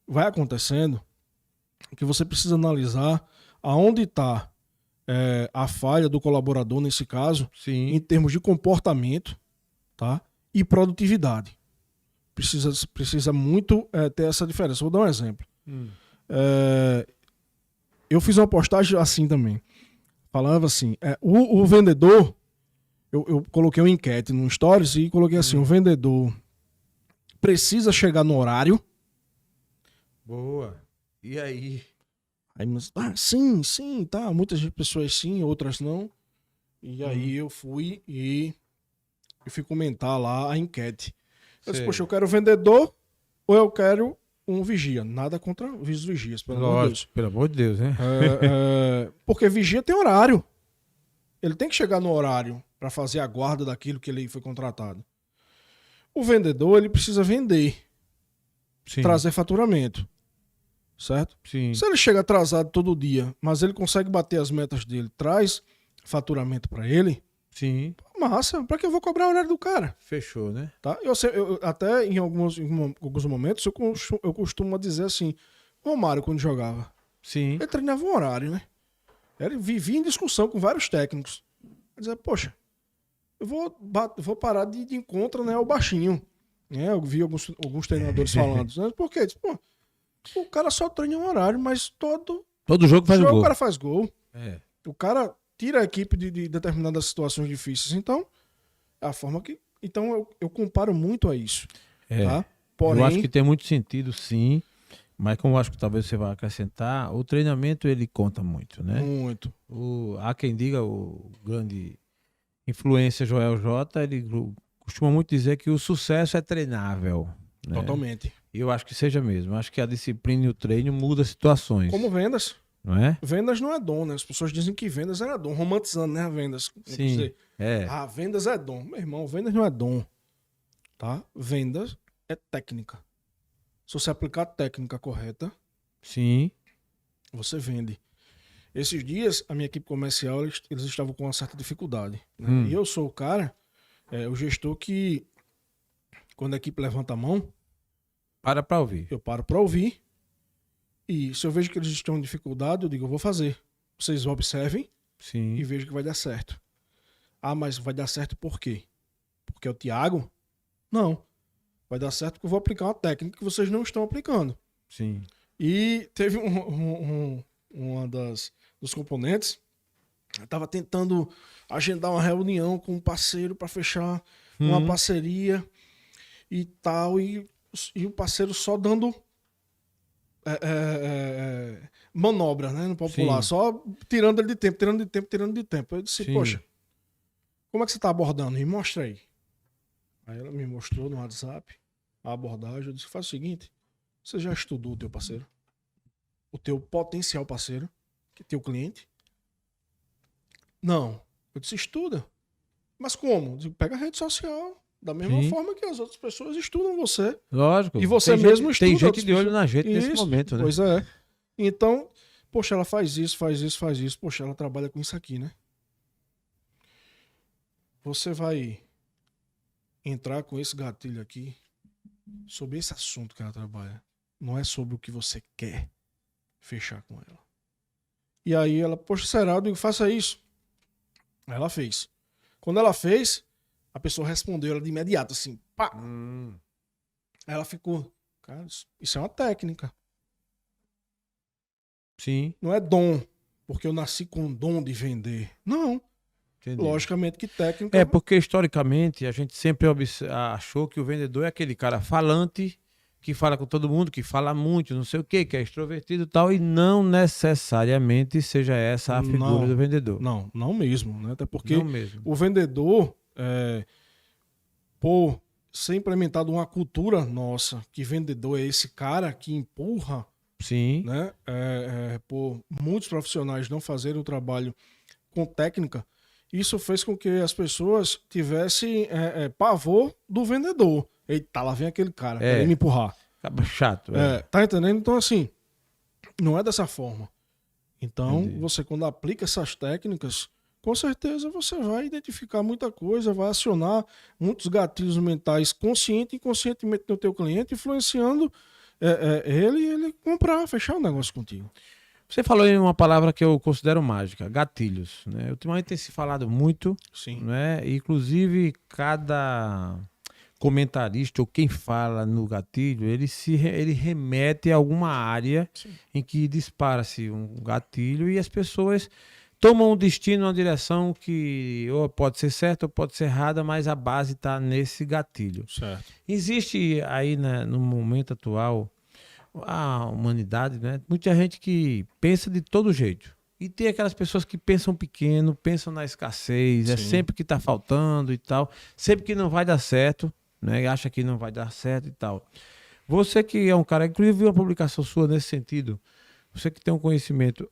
vai acontecendo que você precisa analisar aonde está a falha do colaborador, nesse caso,
Sim.
em termos de comportamento, tá? E produtividade. precisa muito ter essa diferença. Vou dar um exemplo. Eu fiz uma postagem assim também. Falava assim, o vendedor, eu coloquei uma enquete no Stories e coloquei assim, o vendedor precisa chegar no horário.
Boa. E aí?
Aí, sim, tá. Muitas pessoas sim, outras não. E aí eu fui e fui comentar lá a enquete. Eu disse, poxa, eu quero vendedor ou eu quero um vigia? Nada contra os vigias, pelo amor de Deus.
Pelo amor de Deus, né?
Porque vigia tem horário. Ele tem que chegar no horário para fazer a guarda daquilo que ele foi contratado. O vendedor, ele precisa vender.
Sim.
Trazer faturamento. Certo?
Sim.
Se ele chega atrasado todo dia, mas ele consegue bater as metas dele, traz faturamento para ele,
sim,
massa, para que eu vou cobrar o horário do cara?
Fechou, né?
Tá? Eu até em alguns momentos eu costumo dizer assim, o Romário quando jogava,
sim,
ele treinava um horário, né? Ele vivia em discussão com vários técnicos. Ele dizia, poxa, eu vou parar de encontro, né, o baixinho. Eu vi alguns treinadores falando, né? Por quê? Pô, o cara só treina um horário, mas todo
jogo faz gol.
O cara faz gol.
É.
O cara tira a equipe de determinadas situações difíceis. Então, é a forma que... Então, eu comparo muito a isso. Tá? Porém,
eu acho que tem muito sentido, sim. Mas como eu acho que talvez você vai acrescentar, o treinamento, ele conta muito, né?
Muito.
Há quem diga, o grande influência Joel J, ele costuma muito dizer que o sucesso é treinável. Né?
Totalmente.
E eu acho que seja mesmo. Eu acho que a disciplina e o treino mudam situações.
Como vendas.
Não é?
Vendas não é dom, né? As pessoas dizem que vendas era dom, romantizando, né? Vendas.
Sim.
Vendas é dom. Meu irmão, vendas não é dom. Tá? Vendas é técnica. Se você aplicar a técnica correta,
sim,
você vende. Esses dias, a minha equipe comercial, eles estavam com uma certa dificuldade. Né? E eu sou o cara, o gestor que, quando a equipe levanta a mão,
para ouvir.
Eu paro para ouvir. E se eu vejo que eles estão em dificuldade, eu digo, eu vou fazer. Vocês observem.
Sim.
E vejam que vai dar certo. Ah, mas vai dar certo por quê? Porque é o Thiago? Não. Vai dar certo porque eu vou aplicar uma técnica que vocês não estão aplicando.
Sim.
E teve dos componentes, eu estava tentando agendar uma reunião com um parceiro para fechar uma parceria e tal, e o parceiro só dando manobra, né, no popular,
Sim.
só tirando ele de tempo. Eu disse, poxa, como é que você está abordando? Me mostra aí. Aí ela me mostrou no WhatsApp a abordagem. Eu disse, faz o seguinte, você já estudou o teu parceiro? O teu potencial parceiro? Que é teu cliente? Não. Eu disse, estuda. Mas como? Eu disse, pega a rede social. Da mesma forma que as outras pessoas estudam você.
Lógico.
E você mesmo estuda.
Tem gente de olho na gente nesse momento, né?
Pois é. Então, poxa, ela faz isso. Poxa, ela trabalha com isso aqui, né? Você vai entrar com esse gatilho aqui sobre esse assunto que ela trabalha. Não é sobre o que você quer fechar com ela. E aí ela, poxa, será? Eu digo, faça isso. Ela fez. Quando ela fez, a pessoa respondeu ela de imediato, assim, pá. Aí ela ficou, cara, isso é uma técnica.
Sim.
Não é dom, porque eu nasci com o dom de vender. Não. Entendi. Logicamente que técnica...
porque historicamente a gente sempre achou que o vendedor é aquele cara falante, que fala com todo mundo, que fala muito, não sei o quê, que é extrovertido e tal, e não necessariamente seja essa a figura do vendedor.
Não mesmo, né? Até porque o vendedor, por ser implementado uma cultura nossa, que vendedor é esse cara que empurra,
sim,
né? Por muitos profissionais não fazerem o trabalho com técnica, isso fez com que as pessoas tivessem pavor do vendedor. Eita, lá vem aquele cara, querendo me empurrar.
Acaba chato.
Tá entendendo? Então, assim, não é dessa forma. Então,
Entendi.
você quando aplica essas técnicas, com certeza você vai identificar muita coisa, vai acionar muitos gatilhos mentais consciente e inconscientemente no teu cliente, influenciando ele comprar, fechar o negócio contigo.
Você falou em uma palavra que eu considero mágica, gatilhos. Né? Ultimamente tem se falado muito,
Sim.
né? Inclusive comentarista ou quem fala no gatilho, ele remete a alguma área em que dispara-se um gatilho e as pessoas tomam um destino, uma direção que ou pode ser certa ou pode ser errada, mas a base está nesse gatilho.
Certo.
Existe aí, né, no momento atual, a humanidade, né, muita gente que pensa de todo jeito. E tem aquelas pessoas que pensam pequeno, pensam na escassez, é
Sim.
sempre que está faltando e tal, sempre que não vai dar certo, né, acha que não vai dar certo e tal. Você que é um cara, inclusive vi uma publicação sua nesse sentido, você que tem um conhecimento,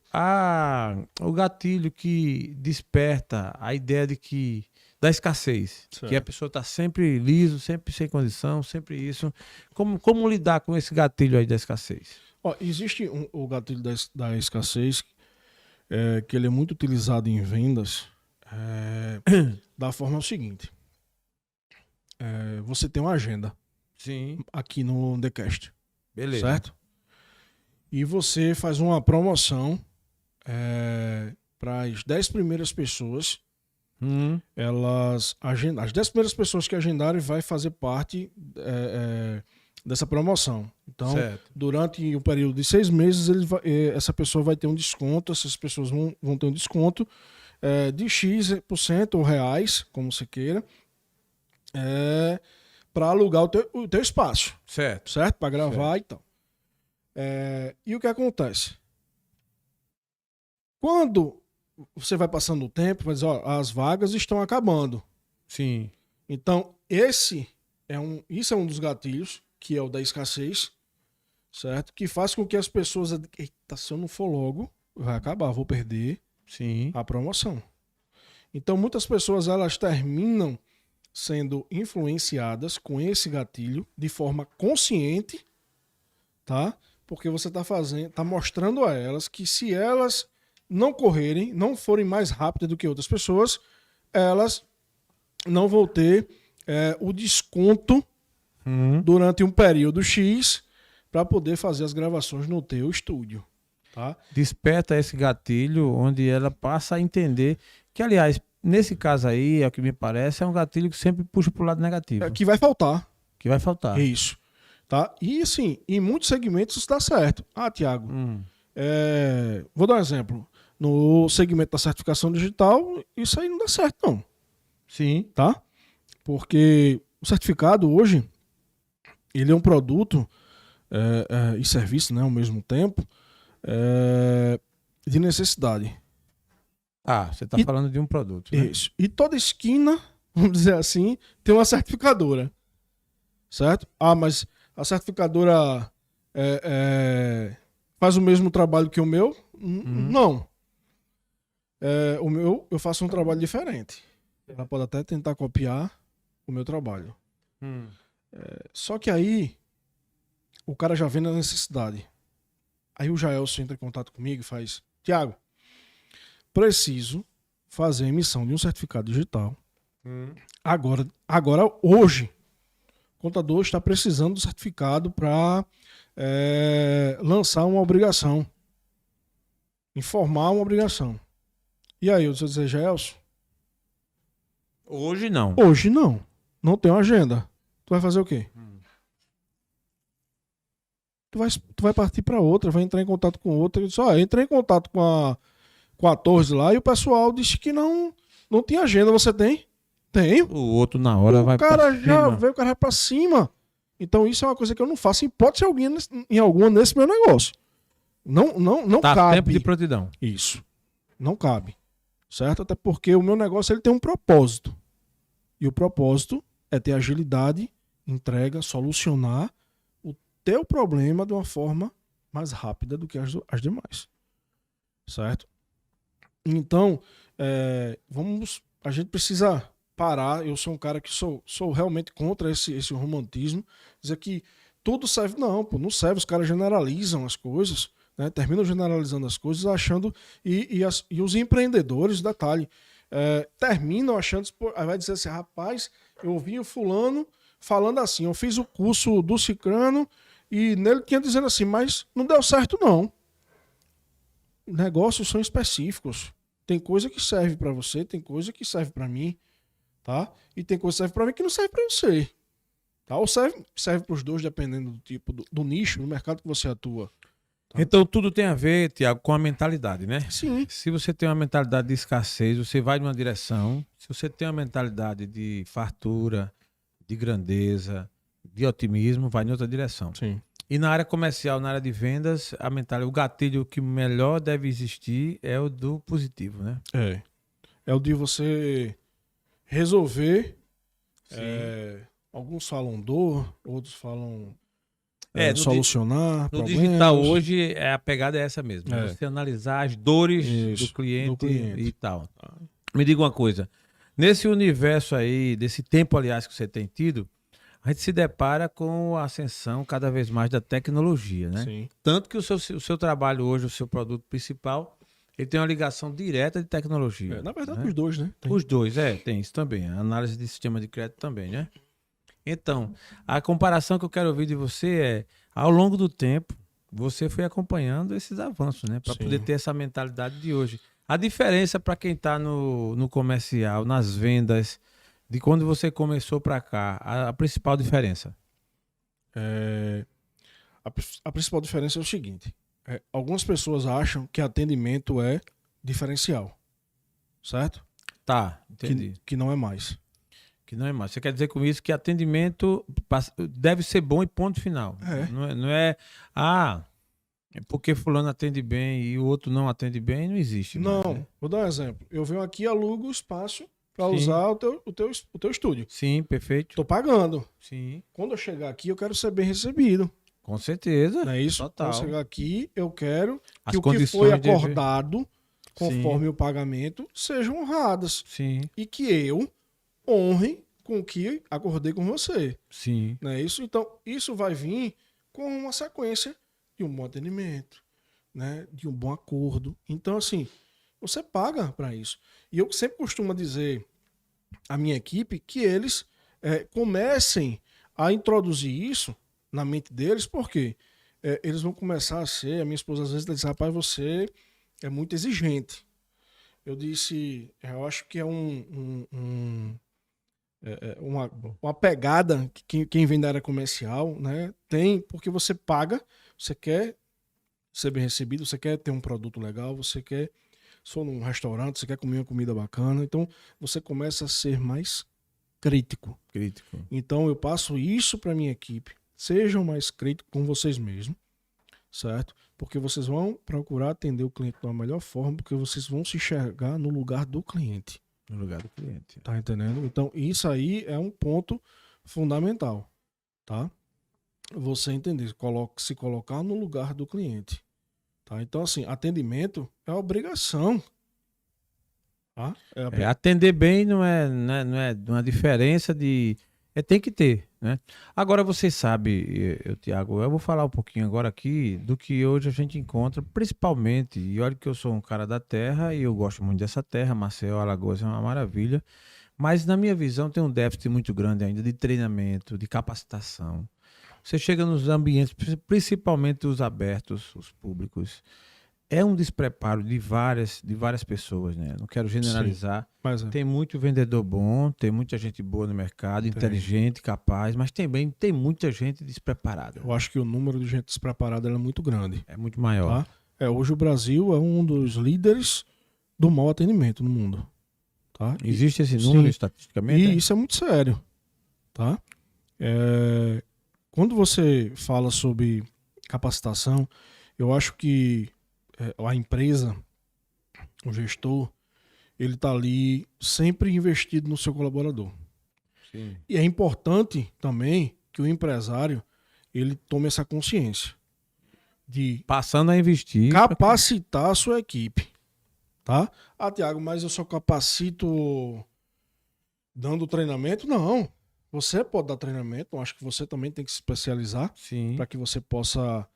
o gatilho que desperta a ideia de que da escassez,
Certo.
que a pessoa está sempre liso, sempre sem condição, sempre isso. Como lidar com esse gatilho aí da escassez?
Ó, existe o gatilho da escassez, que ele é muito utilizado em vendas, da forma seguinte. Você tem uma agenda
Sim.
aqui no TheCast,
Beleza.
certo? E você faz uma promoção para as 10 primeiras pessoas. As 10 primeiras pessoas que agendarem vai fazer parte dessa promoção. Então,
Certo.
durante um período de 6 meses, essa pessoa vai ter um desconto, essas pessoas vão ter um desconto de X% ou reais, como você queira, para alugar o teu espaço,
Certo.
certo? Para gravar e tal. E o que acontece? Quando você vai passando o tempo, vai dizer, ó, as vagas estão acabando.
Sim.
Então, isso é um dos gatilhos, que é o da escassez, certo? Que faz com que as pessoas... Eita, se eu não for logo, vai acabar, vou perder
Sim.
a promoção. Então, muitas pessoas, elas terminam sendo influenciadas com esse gatilho de forma consciente, tá? Porque você tá mostrando a elas que se elas não correrem, não forem mais rápidas do que outras pessoas, elas não vão ter o desconto durante um período X para poder fazer as gravações no teu estúdio, tá?
Desperta esse gatilho onde ela passa a entender que, aliás, nesse caso aí, é o que me parece, é um gatilho que sempre puxa pro lado negativo.
Que vai faltar.
Que vai faltar.
É isso. Tá? E assim, em muitos segmentos isso dá certo. Tiago, vou dar um exemplo. No segmento da certificação digital, isso aí não dá certo, não.
Sim.
Tá? Porque o certificado hoje, ele é um produto e serviço, né, ao mesmo tempo, de necessidade.
Você está falando de um produto, né?
Isso. E toda esquina, vamos dizer assim, tem uma certificadora. Certo? Mas a certificadora faz o mesmo trabalho que o meu? Não. O meu, eu faço um trabalho diferente. Ela pode até tentar copiar o meu trabalho. Só que aí, o cara já vê na necessidade. Aí o Jaelson entra em contato comigo e faz: Tiago, preciso fazer a emissão de um certificado digital. Agora, hoje, o contador está precisando do certificado para lançar uma obrigação. Informar uma obrigação. E aí, eu disse, Gelson?
Hoje não.
Hoje não. Não tenho agenda. Tu vai fazer o quê? Tu vai partir para outra, vai entrar em contato com outra. Eu disse, entrei em contato com a Torres lá e o pessoal disse que não tinha agenda. Você tem? Tenho.
O outro na hora vai pra cima.
O cara já veio, o cara vai pra cima. Então isso é uma coisa que eu não faço em hipótese alguma nesse meu negócio. Não
Tá
cabe.
tempo de prontidão.
Isso. Não cabe. Certo? Até porque o meu negócio ele tem um propósito. E o propósito é ter agilidade, entrega, solucionar o teu problema de uma forma mais rápida do que as demais. Certo? Então, a gente precisa parar. Eu sou um cara que sou realmente contra esse romantismo. Dizer que tudo serve. Não, pô, não serve. Os caras generalizam as coisas, né? Terminam generalizando as coisas, achando. E os empreendedores, detalhe, terminam achando. Aí vai dizer assim: rapaz, eu ouvi o fulano falando assim, eu fiz o curso do Cicrano e nele tinha dizendo assim, mas não deu certo, não. Negócios são específicos. Tem coisa que serve para você, tem coisa que serve para mim, tá? E tem coisa que serve para mim que não serve para você. Tá? Ou serve para os dois, dependendo do tipo, do nicho, do mercado que você atua. Tá?
Então tudo tem a ver, Tiago, com a mentalidade, né?
Sim.
Se você tem uma mentalidade de escassez, você vai numa direção. Se você tem uma mentalidade de fartura, de grandeza, de otimismo, vai em outra direção.
Sim.
E na área comercial, na área de vendas, a mentalidade, o gatilho que melhor deve existir é o do positivo, né?
É o de você resolver.
Sim.
Alguns falam dor, outros falam
No
solucionar
No
problemas.
digital hoje, a pegada é essa mesmo. Você analisar as dores
Isso,
do cliente
cliente.
e tal. Me diga uma coisa. Nesse universo aí, desse tempo, aliás, que você tem tido, a gente se depara com a ascensão cada vez mais da tecnologia, né?
Sim.
Tanto que o seu trabalho hoje, o seu produto principal, ele tem uma ligação direta de tecnologia.
Na verdade,
né?
os dois, né?
Os dois, tem isso também. A análise de sistema de crédito também, né? Então, a comparação que eu quero ouvir de você é, ao longo do tempo, você foi acompanhando esses avanços, né? Para poder ter essa mentalidade de hoje. A diferença para quem está no comercial, nas vendas, de quando você começou para cá, a principal diferença?
A principal diferença é o seguinte. Algumas pessoas acham que atendimento é diferencial. Certo?
Tá, entendi.
Que não é mais.
Que não é mais. Você quer dizer com isso que atendimento deve ser bom e ponto final. Não é porque fulano atende bem e o outro não atende bem, não existe.
Não,
mais, né?
Vou dar um exemplo. Eu venho aqui e alugo o espaço para usar o teu estúdio.
Sim, perfeito.
Tô pagando.
Sim.
Quando eu chegar aqui, eu quero ser bem recebido.
Com certeza.
Não é isso?
Total.
Quando eu chegar aqui, eu quero
As
que o que foi
condições
acordado conforme o pagamento sejam honradas.
Sim.
E que eu honre com o que acordei com você.
Sim.
Não é isso? Então, isso vai vir com uma sequência de um bom atendimento, né? De um bom acordo. Então, assim, você paga para isso. E eu sempre costumo dizer à minha equipe que eles comecem a introduzir isso na mente deles, porque eles vão começar a ser... A minha esposa às vezes diz, rapaz, você é muito exigente. Eu disse, eu acho que é uma pegada que quem vem da área comercial, né, tem, porque você paga, você quer ser bem recebido, você quer ter um produto legal, você quer, se for num restaurante, você quer comer uma comida bacana, então você começa a ser mais crítico. Então eu passo isso para minha equipe, sejam mais críticos com vocês mesmos, certo? Porque vocês vão procurar atender o cliente da melhor forma, porque vocês vão se enxergar no lugar do cliente.
No lugar do cliente.
Tá entendendo? Então, isso aí é um ponto fundamental, tá? Você entender, se colocar no lugar do cliente, tá? Então, assim, atendimento é obrigação, tá?
Atender bem não é uma diferença de... tem que ter, né? Agora, você sabe, Tiago, eu vou falar um pouquinho agora aqui do que hoje a gente encontra, principalmente, e olha que eu sou um cara da terra e eu gosto muito dessa terra, Maceió, Alagoas é uma maravilha, mas na minha visão tem um déficit muito grande ainda de treinamento, de capacitação. Você chega nos ambientes, principalmente os abertos, os públicos, é um despreparo de várias pessoas, né? Não quero generalizar.
Sim, mas
tem muito vendedor bom, tem muita gente boa no mercado, inteligente, capaz, mas também tem muita gente despreparada.
Eu acho que o número de gente despreparada é muito grande.
É muito maior.
Tá? Hoje o Brasil é um dos líderes do mau atendimento no mundo. Tá?
Existe esse número estatisticamente?
E isso é muito sério. Tá? Quando você fala sobre capacitação, eu acho que a empresa, o gestor, ele está ali sempre investido no seu colaborador.
Sim.
E é importante também que o empresário ele tome essa consciência de
passando a investir,
capacitar a sua equipe, tá? Tiago, mas eu só capacito dando treinamento? Não. Você pode dar treinamento, eu acho que você também tem que se especializar para que você possa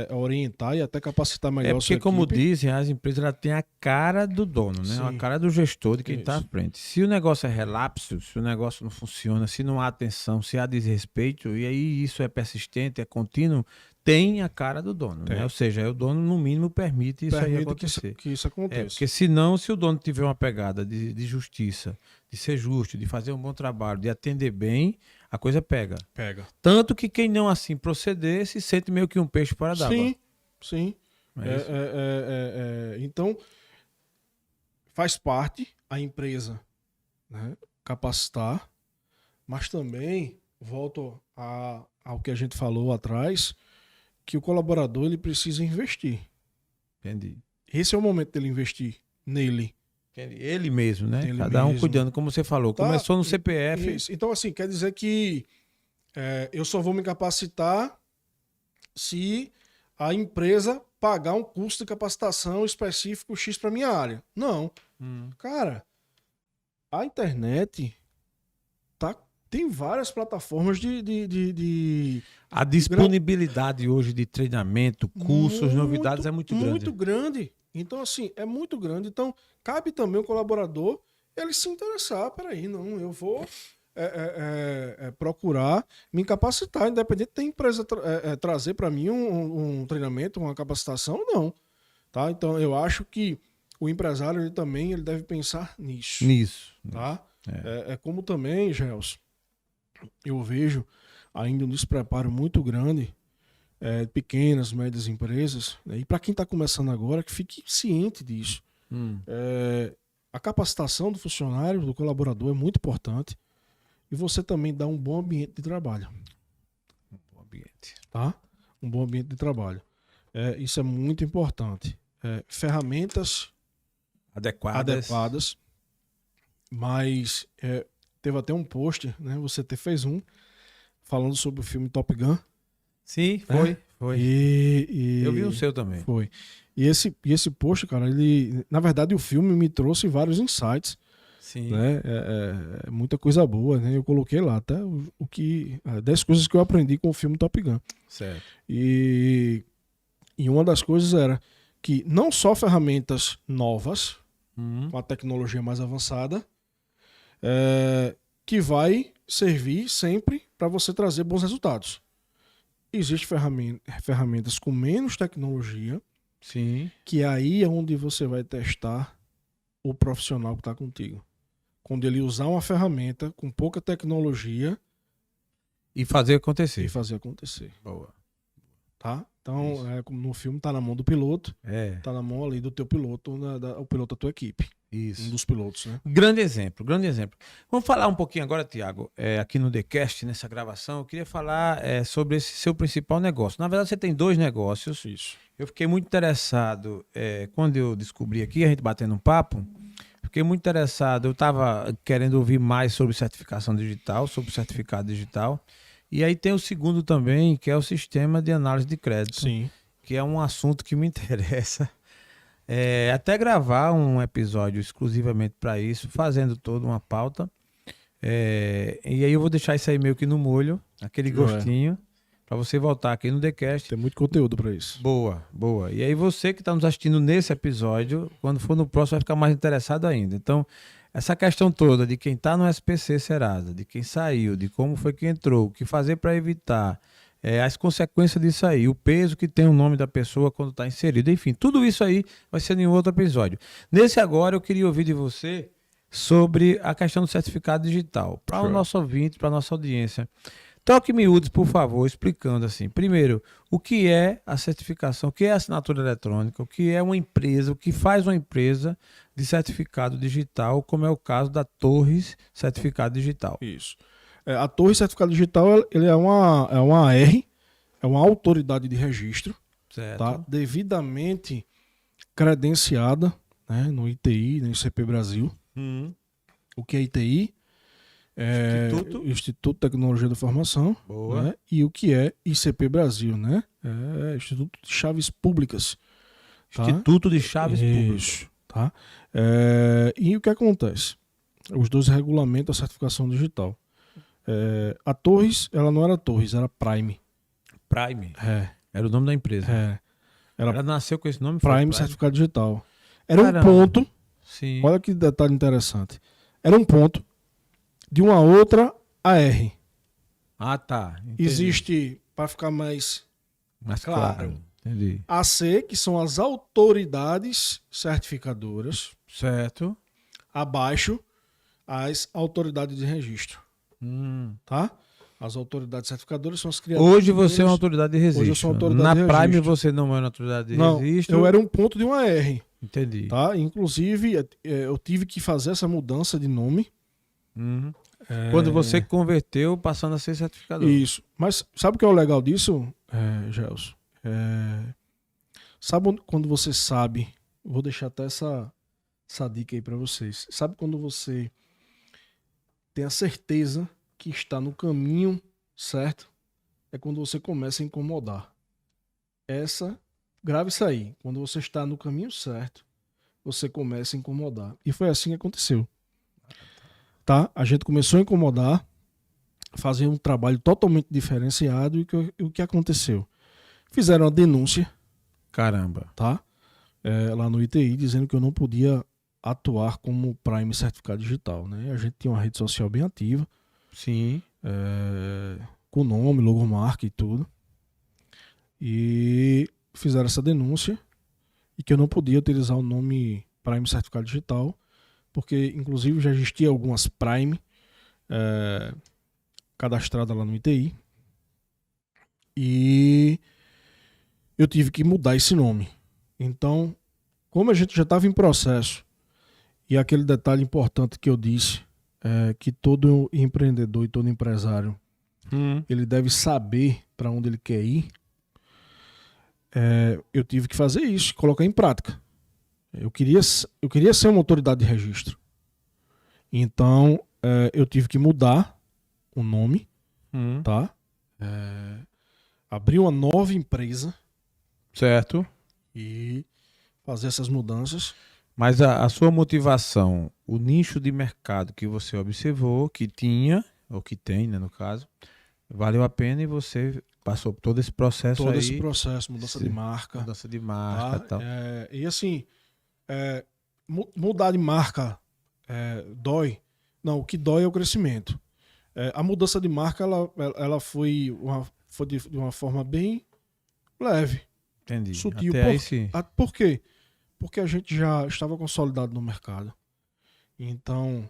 orientar e até capacitar melhor a sua equipe.
Porque, como dizem, as empresas ela têm a cara do dono, né? A cara do gestor, de quem está à frente. Se o negócio é relapso, se o negócio não funciona, se não há atenção, se há desrespeito, e aí isso é persistente, é contínuo, tem a cara do dono, né? Ou seja, o dono, no mínimo, permite isso aí acontecer.
Que isso aconteça.
Porque senão, se o dono tiver uma pegada de justiça, de ser justo, de fazer um bom trabalho, de atender bem, a coisa pega. Tanto que quem não assim proceder se sente meio que um peixe fora d'água.
Sim. Então, faz parte a empresa, né, capacitar, mas também, volto ao que a gente falou atrás, que o colaborador ele precisa investir.
Entendi.
Esse é o momento dele investir nele.
Ele mesmo, né?
Ele
Cada um
mesmo.
cuidando, como você falou.
Tá,
Começou no CPF.
Isso. Então, assim, quer dizer que eu só vou me capacitar se a empresa pagar um custo de capacitação específico X para minha área. Não. Cara, a internet tem várias plataformas de
A disponibilidade hoje de treinamento, cursos, novidades é muito grande.
Muito grande. Então, assim, é muito grande. Então, cabe também o colaborador ele se interessar. Peraí, não, eu vou procurar me capacitar, independente da empresa trazer para mim um treinamento, uma capacitação, não. Tá? Então, eu acho que o empresário ele deve pensar nisso. Tá? Como também, Gels, eu vejo ainda um despreparo muito grande pequenas, médias empresas, né? E para quem está começando agora, que fique ciente disso. A capacitação do funcionário, do colaborador é muito importante e você também dá um bom ambiente de trabalho.
Um bom ambiente.
Tá? Um bom ambiente de trabalho. Isso é muito importante. Ferramentas adequadas, mas teve até um post, né? Você fez um falando sobre o filme Top Gun.
Sim, foi. Eu vi o seu também.
Foi. E esse post, cara, na verdade o filme me trouxe vários insights.
Sim.
Né? Muita coisa boa, né? Eu coloquei lá até 10 coisas que eu aprendi com o filme Top Gun.
Certo.
E uma das coisas era que não só ferramentas novas, com a tecnologia mais avançada, que vai servir sempre para você trazer bons resultados. Existem ferramentas com menos tecnologia,
sim,
que aí é onde você vai testar o profissional que está contigo. Quando ele usar uma ferramenta com pouca tecnologia
e fazer acontecer.
Boa. Tá? Então, como no filme, tá na mão do piloto, tá na mão ali do teu piloto, o piloto da tua equipe.
Isso.
Um dos pilotos, né?
Grande exemplo. Vamos falar um pouquinho agora, Tiago, aqui no TheCast, nessa gravação, eu queria falar sobre esse seu principal negócio. Na verdade, você tem 2 negócios.
Isso.
Eu fiquei muito interessado, quando eu descobri aqui, a gente batendo um papo, fiquei muito interessado, eu estava querendo ouvir mais sobre certificação digital, sobre certificado digital. E aí tem o segundo também, que é o sistema de análise de crédito.
Sim.
Que é um assunto que me interessa. Até gravar um episódio exclusivamente para isso, fazendo toda uma pauta. E aí eu vou deixar isso aí meio que no molho, aquele gostinho, para você voltar aqui no TheCast.
Tem muito conteúdo para isso.
Boa. E aí você que está nos assistindo nesse episódio, quando for no próximo vai ficar mais interessado ainda. Então, essa questão toda de quem está no SPC Serasa, de quem saiu, de como foi que entrou, o que fazer para evitar, as consequências disso aí, o peso que tem o nome da pessoa quando está inserido, enfim, tudo isso aí vai ser em outro episódio. Nesse agora eu queria ouvir de você sobre a questão do certificado digital. Para o nosso ouvinte, para a nossa audiência, toque miúdos, por favor, explicando assim, primeiro, o que é a certificação, o que é a assinatura eletrônica, o que é uma empresa, o que faz uma empresa de certificado digital, como é o caso da Torres Certificado Digital.
Isso. A Torres Certificado Digital ele é uma AR, é uma autoridade de registro,
certo,
tá? Devidamente credenciada, né, no ITI, no ICP Brasil. O que é ITI? Instituto de Tecnologia da Informação.
Boa.
Né? E o que é ICP Brasil, né? Instituto de Chaves Públicas. Tá?
Instituto de Chaves Públicas.
Isso, tá? E o que acontece? Os 2 regulamentam a certificação digital. A Torres, ela não era Torres, era Prime.
Prime? Era o nome da empresa. Ela nasceu com esse nome?
Prime Certificado Digital. Era um ponto.
Sim.
Olha que detalhe interessante. Era um ponto de uma outra AR.
Ah, tá. Entendi.
Existe, para ficar mais
Mais
Claro.
claro. Entendi.
AC, que são as autoridades certificadoras.
Certo.
Abaixo, as autoridades de registro, tá? As autoridades certificadoras são as criadoras.
Hoje você é uma autoridade de registro.
Hoje eu sou autoridade
Na
de
Prime
registro.
você não é uma autoridade de
Não,
registro.
eu era um ponto de uma R,
Entendi.
tá? Inclusive, eu tive que fazer essa mudança de nome.
Quando você converteu, passando a ser certificador.
Isso. Mas sabe o que é o legal disso, Gelson? Sabe quando você sabe... Vou deixar até essa dica aí pra vocês. Sabe quando você tem a certeza que está no caminho certo? É quando você começa a incomodar. Grave isso aí. Quando você está no caminho certo, você começa a incomodar. E foi assim que aconteceu. Tá? A gente começou a incomodar, fazer um trabalho totalmente diferenciado, e o que aconteceu? Fizeram a denúncia.
Caramba.
Tá? Lá no ITI, dizendo que eu não podia atuar como Prime certificado digital, né? A gente tinha uma rede social bem ativa.
Sim.
Com nome, logomarca e tudo. E fizeram essa denúncia e que eu não podia utilizar o nome Prime certificado digital, porque inclusive já existia algumas Prime cadastradas lá no ITI. E eu tive que mudar esse nome. Então, como a gente já estava em processo, e aquele detalhe importante que eu disse, que todo empreendedor e todo empresário, ele deve saber para onde ele quer ir, eu tive que fazer isso, colocar em prática. Eu queria ser uma autoridade de registro. Então, eu tive que mudar o nome, tá? Abrir uma nova empresa.
Certo.
E fazer essas mudanças.
Mas a sua motivação, o nicho de mercado que você observou, que tinha, ou que tem, né, no caso, valeu a pena e você passou por todo esse processo
todo
aí.
Esse processo, mudança de marca.
Mudança de marca e tal.
E assim, mudar de marca dói. Não, o que dói é o crescimento. A mudança de marca, ela foi de uma forma bem leve.
Entendi.
Sutil.
Até aí sim.
Por quê? Porque a gente já estava consolidado no mercado. Então,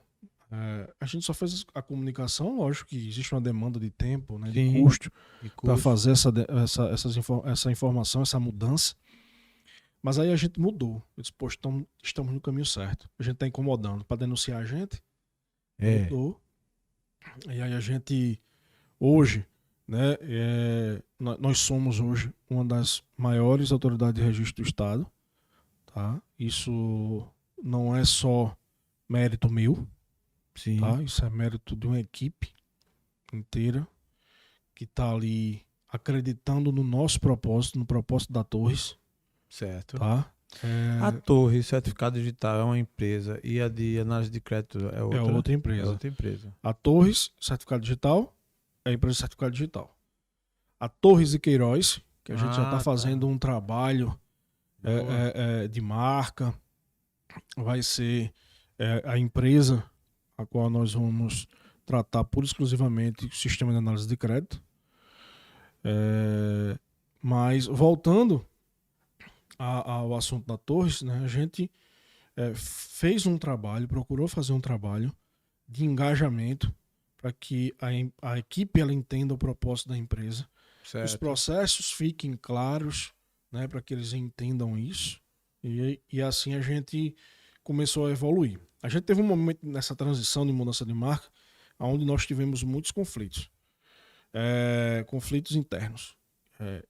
a gente só fez a comunicação. Lógico que existe uma demanda de tempo, né, de custo para fazer essa informação, essa mudança. Mas aí a gente mudou. Eu disse, poxa, estamos no caminho certo. A gente está incomodando. Para denunciar a gente, mudou. E aí a gente, hoje, né, nós somos hoje uma das maiores autoridades de registro do Estado. Tá? Isso não é só mérito meu.
Sim.
Tá? Isso é mérito de uma equipe inteira que está ali acreditando no nosso propósito, no propósito da Torres.
Certo.
Tá?
A Torres Certificado Digital é uma empresa e a de análise de crédito é outra?
É outra empresa.
É outra empresa. A
Torres Certificado Digital é a empresa de certificado digital. A Torres e Queiroz, que a gente já está fazendo um trabalho de marca, vai ser a empresa a qual nós vamos tratar pura e exclusivamente o sistema de análise de crédito. Mas voltando ao assunto da Torres, né, a gente fez um trabalho, procurou fazer um trabalho de engajamento para que a equipe ela entenda o propósito da empresa. Certo. Os processos fiquem claros, né, para que eles entendam isso. E assim a gente começou a evoluir. A gente teve um momento nessa transição de mudança de marca onde nós tivemos muitos conflitos. Conflitos internos.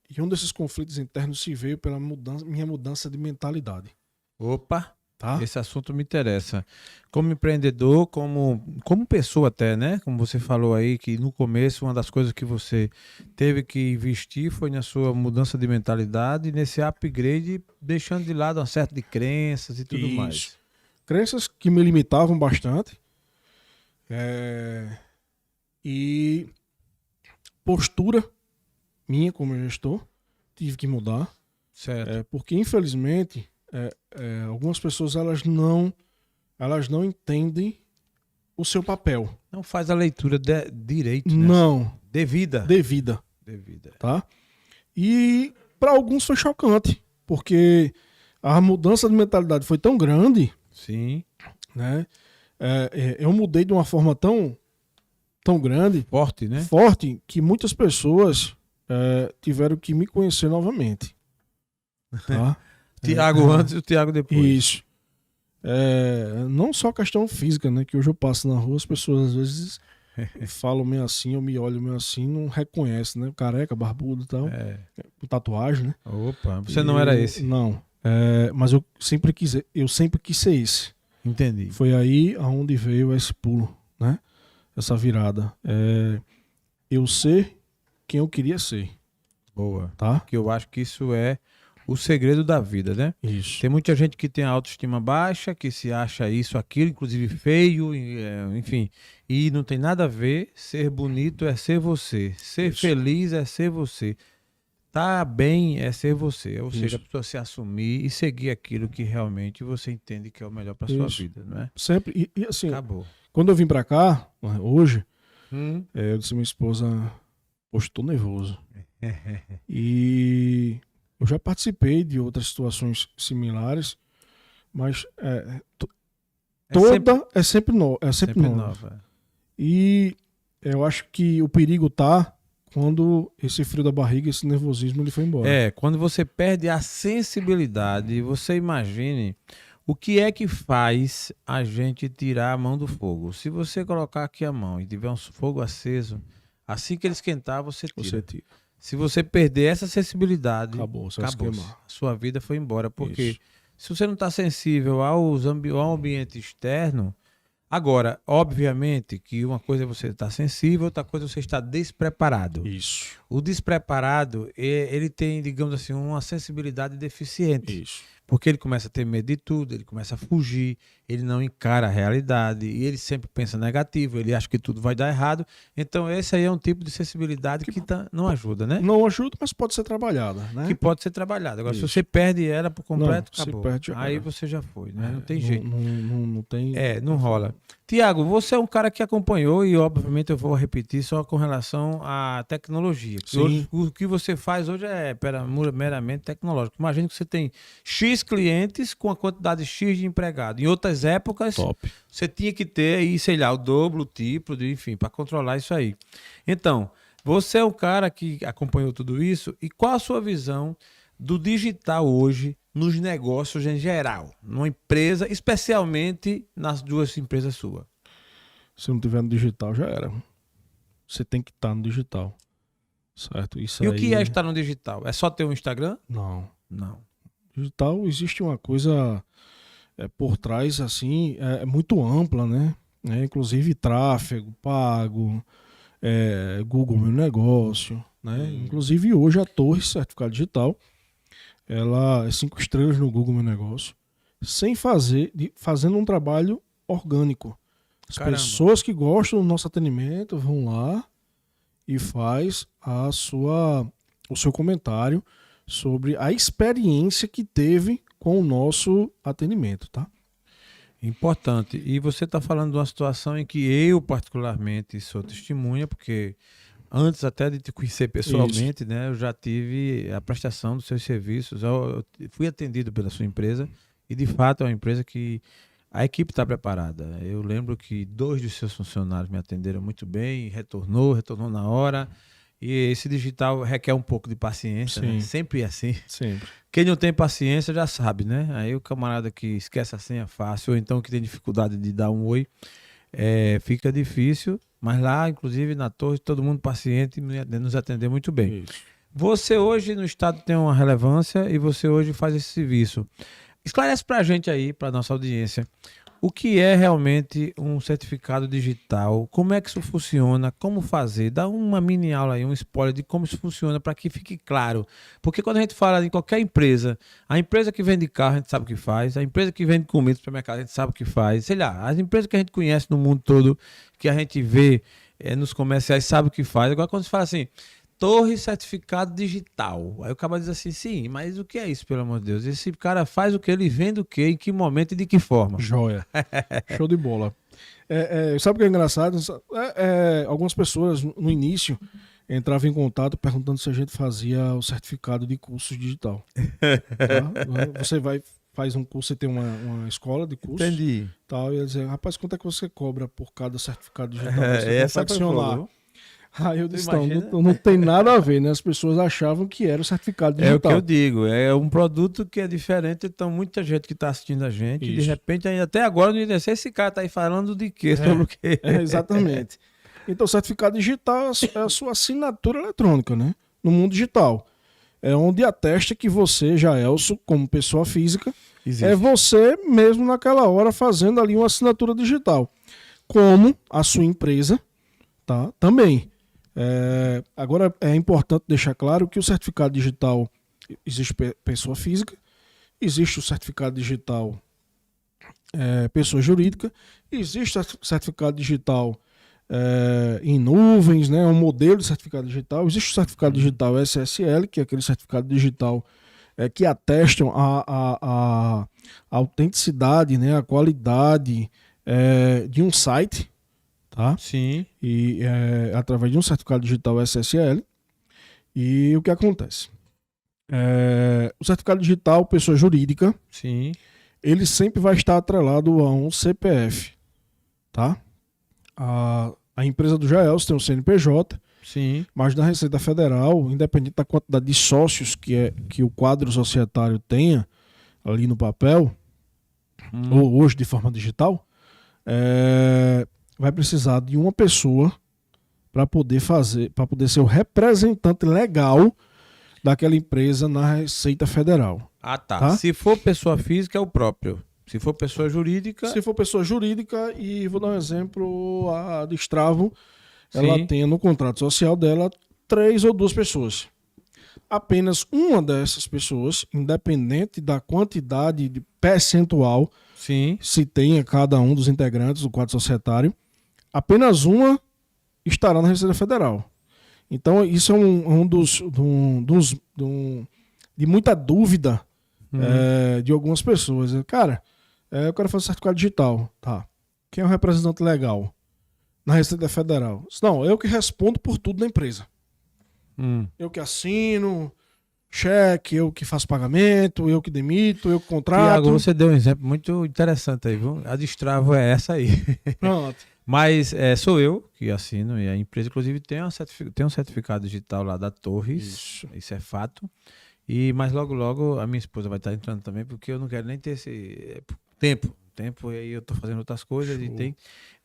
E um desses conflitos internos se veio pela minha mudança de mentalidade.
Opa!
Tá?
Esse assunto me interessa. Como empreendedor, como pessoa até, né? Como você falou aí, que no começo uma das coisas que você teve que investir foi na sua mudança de mentalidade, nesse upgrade, deixando de lado uma série de crenças e tudo mais.
Crenças que me limitavam bastante. E postura minha como gestor, tive que mudar.
Certo.
Porque, infelizmente... algumas pessoas elas não entendem o seu papel.
Não faz a leitura direito, né?
Não.
Devida.
Devida.
Devida.
Tá? E para alguns foi chocante, porque a mudança de mentalidade foi tão grande,
Sim.
né? Eu mudei de uma forma tão grande,
Forte, né?
forte, que muitas pessoas tiveram que me conhecer novamente. Tá?
Tiago antes e o Tiago depois.
Isso. Não só questão física, né? Que hoje eu passo na rua, as pessoas às vezes falam meio assim, eu me olho meio assim, não reconhecem, né? Careca, barbudo e tal. Com tatuagem, né?
Opa, você não era esse.
Não. Mas eu sempre quis ser esse.
Entendi.
Foi aí aonde veio esse pulo, né? Essa virada. Eu ser quem eu queria ser.
Boa.
Tá?
Que eu acho que isso é o segredo da vida, né?
Isso.
Tem muita gente que tem a autoestima baixa, que se acha isso, aquilo, inclusive feio, enfim. E não tem nada a ver. Ser bonito é ser você. Ser feliz é ser você. Tá bem é ser você. Ou seja, a pessoa se assumir e seguir aquilo que realmente você entende que é o melhor para sua vida, não é?
Sempre. E assim,
acabou.
Quando eu vim pra cá, hoje, eu disse à minha esposa, poxa, tô nervoso. E eu já participei de outras situações similares, mas é sempre nova. E eu acho que o perigo tá quando esse frio da barriga, esse nervosismo, ele foi embora.
Quando você perde a sensibilidade, você imagine o que é que faz a gente tirar a mão do fogo. Se você colocar aqui a mão e tiver um fogo aceso, assim que ele esquentar, você tira. Se você perder essa sensibilidade, acabou. A sua vida foi embora. Porque se você não está sensível ao ambiente externo, agora, obviamente que uma coisa é você estar sensível, outra coisa é você estar despreparado.
Isso.
O despreparado, ele tem, digamos assim, uma sensibilidade deficiente.
Isso.
Porque ele começa a ter medo de tudo, ele começa a fugir, ele não encara a realidade, e ele sempre pensa negativo, ele acha que tudo vai dar errado. Então esse aí é um tipo de sensibilidade que não ajuda, né?
Não ajuda, mas pode ser trabalhada, né?
Que pode ser trabalhada. Agora, se você perde ela por completo, acabou.
Perde,
aí você já foi, né? Não tem jeito.
Não tem...
Não rola. Tiago, você é um cara que acompanhou, e obviamente eu vou repetir só com relação à tecnologia. Hoje, o que você faz hoje é meramente tecnológico. Imagina que você tem X clientes com a quantidade X de empregado. Em outras épocas, você tinha que ter aí, sei lá, o dobro, o triplo, enfim, para controlar isso aí. Então, você é um cara que acompanhou tudo isso, e qual a sua visão do digital hoje nos negócios em geral, numa empresa, especialmente nas duas empresas suas?
Se não tiver no digital, já era. Você tem que estar no digital, certo?
O que é estar no digital? É só ter um Instagram?
Não.
Digital,
existe uma coisa por trás, assim, muito ampla, né? Inclusive tráfego pago, Google Meu Negócio, né? Inclusive hoje a Torre Certificado Digital, ela é 5 estrelas no Google Meu Negócio, fazendo um trabalho orgânico. As pessoas que gostam do nosso atendimento vão lá e faz o seu comentário sobre a experiência que teve com o nosso atendimento, tá?
Importante. E você está falando de uma situação em que eu particularmente sou testemunha, porque antes até de te conhecer pessoalmente, né, eu já tive a prestação dos seus serviços. Eu fui atendido pela sua empresa e, de fato, é uma empresa que a equipe está preparada. Eu lembro que 2 dos seus funcionários me atenderam muito bem, retornou na hora. E esse digital requer um pouco de paciência, né? Sempre é assim.
Sempre.
Quem não tem paciência já sabe, né? Aí o camarada que esquece a senha fácil, ou então que tem dificuldade de dar um oi, fica difícil. Mas lá, inclusive na Torre, todo mundo paciente e nos atender muito bem.
Isso.
Você hoje no estado tem uma relevância e você hoje faz esse serviço. Esclarece pra gente aí, pra nossa audiência, o que é realmente um certificado digital, como é que isso funciona, como fazer, dá uma mini aula aí, um spoiler de como isso funciona para que fique claro. Porque quando a gente fala em qualquer empresa, a empresa que vende carro a gente sabe o que faz, a empresa que vende comida no supermercado a gente sabe o que faz, sei lá, as empresas que a gente conhece no mundo todo, que a gente vê nos comerciais sabe o que faz. Agora quando você fala assim, Torre Certificado Digital. Aí o cara diz assim, sim, mas o que é isso, pelo amor de Deus? Esse cara faz o que? Ele vende o que? Em que momento e de que forma?
Joia. Show de bola. Sabe o que é engraçado? Algumas pessoas, no início, entrava em contato perguntando se a gente fazia o certificado de cursos digital. Tá? Você faz um curso, você tem uma escola de curso.
Entendi.
Tal, e eles dizem, rapaz, quanto é que você cobra por cada certificado digital? Você
Essa foi
confeccionar.
fogo.
Aí eu
Tu
disse, não,
imagina?
não tem nada a ver, né? As pessoas achavam que era o certificado
É o que eu
digital.
digo, é um produto que é diferente, então muita gente que está assistindo a gente, de
Isso.
repente, até agora não entendeu, esse cara tá aí falando de quê, sobre o quê?
Exatamente. Então, o certificado digital é a sua assinatura eletrônica, né? No mundo digital. É onde atesta que você, Jaelso, como pessoa física, é você mesmo naquela hora fazendo ali uma assinatura digital. Como a sua empresa, tá? Também. Agora é importante deixar claro que o certificado digital existe pessoa física, existe o certificado digital pessoa jurídica, existe o certificado digital em nuvens, né? Um modelo de certificado digital, existe o certificado digital SSL, que é aquele certificado digital que atestam a autenticidade, né? A qualidade de um site, tá?
Sim.
E através de um certificado digital SSL. E o que acontece? O certificado digital, pessoa jurídica,
Sim.
ele sempre vai estar atrelado a um CPF, tá? A empresa do Jaelso tem um CNPJ,
Sim.
mas na Receita Federal, independente da quantidade de sócios que o quadro societário tenha ali no papel, ou hoje de forma digital, vai precisar de uma pessoa para poder ser o representante legal daquela empresa na Receita Federal.
Ah, tá.
Tá?
Se for pessoa física, é o próprio. Se for pessoa jurídica...
Se for pessoa jurídica, e vou dar um exemplo, a do Stravo, ela
Sim.
tem no contrato social dela 3 ou 2 pessoas. Apenas uma dessas pessoas, independente da quantidade de percentual
Sim.
se tenha cada um dos integrantes do quadro societário, apenas uma estará na Receita Federal. Então, isso é de muita dúvida de algumas pessoas. Cara, eu quero fazer certificado digital. Tá. Quem é o representante legal na Receita Federal? Não, eu que respondo por tudo na empresa. Eu que assino cheque, eu que faço pagamento, eu que demito, eu que contrato.
Tiago, você deu um exemplo muito interessante aí, viu? A de Stravo é essa aí.
Pronto.
Mas sou eu que assino, e a empresa, inclusive, tem um certificado digital lá da Torres. Isso é fato. Mas logo a minha esposa vai estar entrando também, porque eu não quero nem ter esse tempo, e aí eu estou fazendo outras coisas.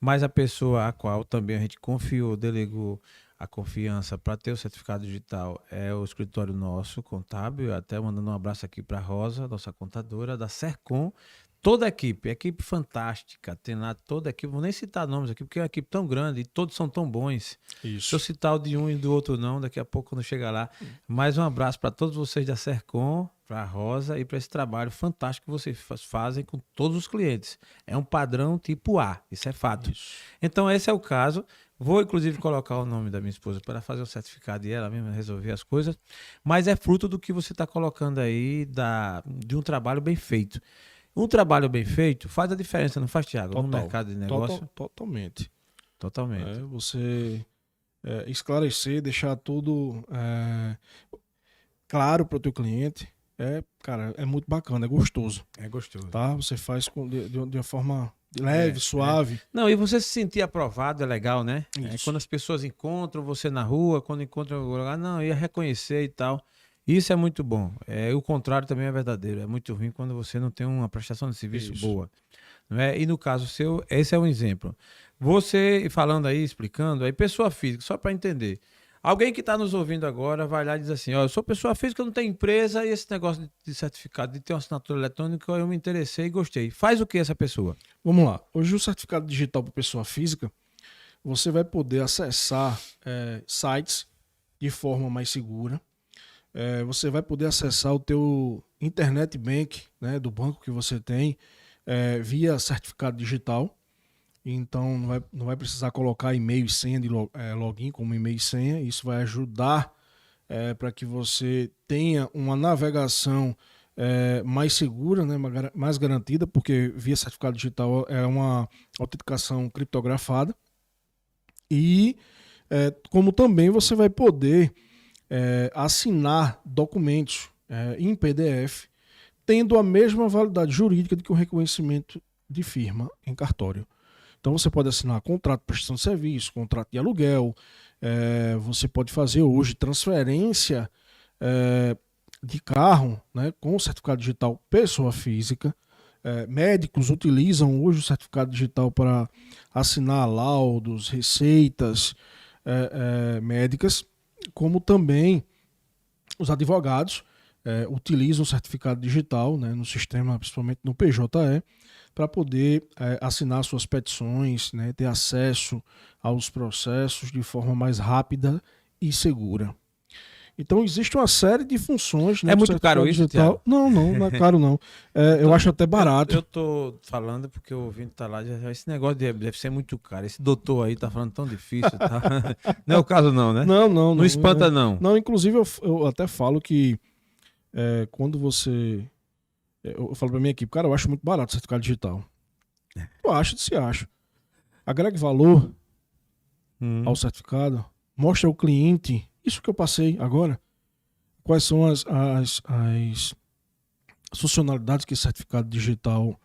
Mas a pessoa a qual também a gente confiou, delegou a confiança para ter o certificado digital é o escritório nosso, contábil, até mandando um abraço aqui para a Rosa, nossa contadora, da Sercom. Toda a equipe fantástica, tem lá toda a equipe, vou nem citar nomes aqui, porque é uma equipe tão grande e todos são tão bons.
Isso.
Se eu citar o de um e do outro não, daqui a pouco quando chegar lá. Mais um abraço para todos vocês da Sercom, para a Rosa e para esse trabalho fantástico que vocês fazem com todos os clientes. É um padrão tipo A, isso é fato. Isso. Então esse é o caso. Vou, inclusive, colocar o nome da minha esposa para fazer o certificado e ela mesma resolver as coisas. Mas é fruto do que você está colocando aí, de um trabalho bem feito. Um trabalho bem feito faz a diferença, não faz, Tiago? No mercado de negócio?
Totalmente.
Você
esclarecer, deixar tudo claro para o teu cliente. Cara, é muito bacana, é gostoso.
É gostoso.
Tá? Você faz de uma forma leve, suave.
Não, e você se sentir aprovado é legal, né?
Isso.
Quando as pessoas encontram você na rua, quando encontram em algum lugar, não, ia reconhecer e tal. Isso é muito bom. O contrário também é verdadeiro. É muito ruim quando você não tem uma prestação de serviço boa. Não é? E no caso seu, esse é um exemplo. Você falando aí, explicando, aí pessoa física, só para entender. Alguém que está nos ouvindo agora vai lá e diz assim, ó, eu sou pessoa física, eu não tenho empresa, e esse negócio de certificado, de ter uma assinatura eletrônica, eu me interessei e gostei. Faz o que essa pessoa?
Vamos lá. Hoje o certificado digital para pessoa física, você vai poder acessar sites de forma mais segura. Você vai poder acessar o teu internet bank, né, do banco que você tem, via certificado digital. Então não vai precisar colocar e-mail e senha de login como e-mail e senha. Isso vai ajudar para que você tenha uma navegação mais segura, né, mais garantida, porque via certificado digital é uma autenticação criptografada. E como também você vai poder assinar documentos em PDF, tendo a mesma validade jurídica do que o reconhecimento de firma em cartório. Então você pode assinar contrato de prestação de serviço, contrato de aluguel, você pode fazer hoje transferência de carro, né, com certificado digital pessoa física. Médicos utilizam hoje o certificado digital para assinar laudos, receitas médicas, como também os advogados utilizam o certificado digital, né, no sistema, principalmente no PJE, para poder assinar suas petições, né, ter acesso aos processos de forma mais rápida e segura. Então existe uma série de funções. Né,
é muito caro isso, Thiago?
Não é caro não. Eu acho até barato.
Eu tô falando porque o ouvinte tá lá, esse negócio deve ser muito caro. Esse doutor aí tá falando tão difícil, tá? Não é o caso não, né?
Não
espanta não.
Não, inclusive eu até falo que quando você... Eu falo pra minha equipe, cara, eu acho muito barato o certificado digital. Eu acho, se acha. Agregue valor ao certificado, mostra ao cliente, isso que eu passei agora, quais são as funcionalidades que esse certificado digital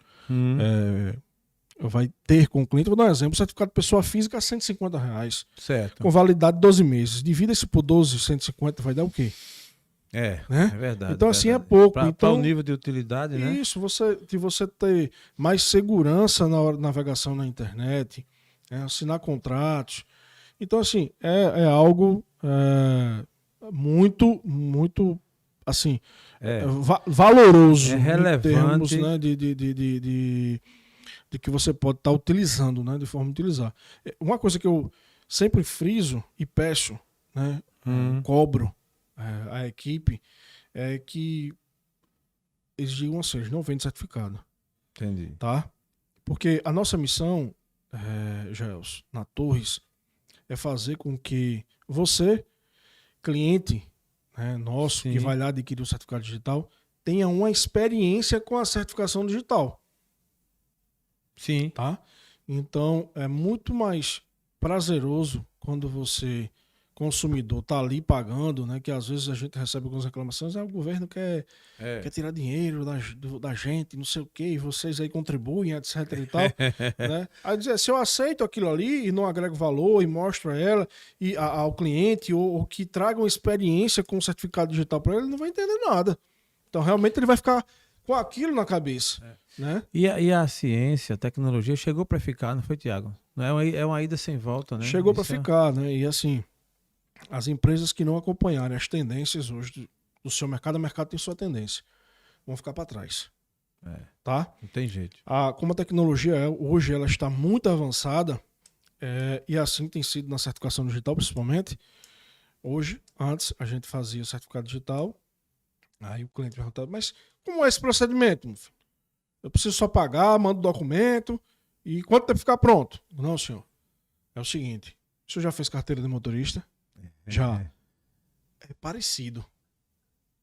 vai ter com o cliente. Vou dar um exemplo, o certificado de pessoa física é R$150.
Certo.
Com validade de 12 meses. Divida isso por 12, 150, vai dar o quê?
É verdade.
Então, assim, é pouco.
Para o nível de utilidade, né?
Isso, de você ter mais segurança na hora de navegação na internet, assinar contratos. Então, assim, é algo muito, muito, assim, valoroso.
É relevante.
Em termos, né, de que você pode estar utilizando, né, de forma de utilizar. Uma coisa que eu sempre friso e peço, né, cobro a equipe, é que eles digam assim, eles não vendem certificado.
Entendi.
Tá? Porque a nossa missão, Gels, na Torres, é fazer com que você, cliente, né, nosso,
Sim,
que vai lá adquirir o certificado digital, tenha uma experiência com a certificação digital.
Sim.
Tá? Então, é muito mais prazeroso quando você, consumidor, tá ali pagando, né? Que às vezes a gente recebe algumas reclamações, o governo quer tirar dinheiro da gente, não sei o quê, e vocês aí contribuem, etc e tal. Né? Aí dizer, se eu aceito aquilo ali e não agrego valor e mostro a ela e ao cliente, ou que traga uma experiência com o certificado digital para ele não vai entender nada. Então, realmente, ele vai ficar com aquilo na cabeça. Né?
E a ciência, a tecnologia chegou para ficar, não foi, Thiago? É uma ida sem volta, né?
Chegou para ficar, né? E assim, as empresas que não acompanharem as tendências hoje do seu mercado, o mercado tem sua tendência, vão ficar para trás. Tá?
Não tem jeito.
Como a tecnologia hoje ela está muito avançada, e assim tem sido na certificação digital, principalmente. Hoje, antes, a gente fazia o certificado digital, aí o cliente perguntava, mas como é esse procedimento? Eu preciso só pagar, mando o documento, e quanto tempo ficar pronto? Não, senhor. É o seguinte, o senhor já fez carteira de motorista? Já. É parecido.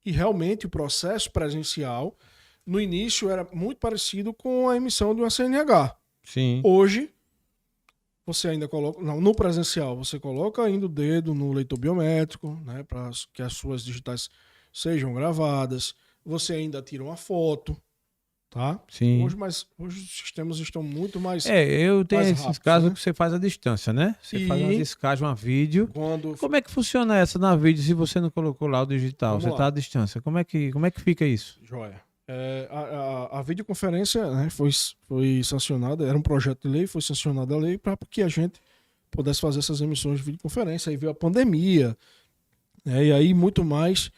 E realmente o processo presencial, no início, era muito parecido com a emissão de uma CNH.
Sim.
Hoje, você ainda coloca... Não, no presencial, você coloca ainda o dedo no leitor biométrico, né, para que as suas digitais sejam gravadas. Você ainda tira uma foto. Tá?
Sim.
Hoje os sistemas estão muito mais.
Eu tenho esses
rápidos,
casos,
né?
que você faz à distância, né? Você faz uma descagem, uma vídeo.
Quando...
Como é que funciona essa na vídeo se você não colocou lá o digital? Você está à distância. Como é que fica isso?
Joia. A videoconferência, né, foi sancionada, era um projeto de lei, foi sancionada a lei para que a gente pudesse fazer essas emissões de videoconferência. Aí veio a pandemia, né, e aí muito mais.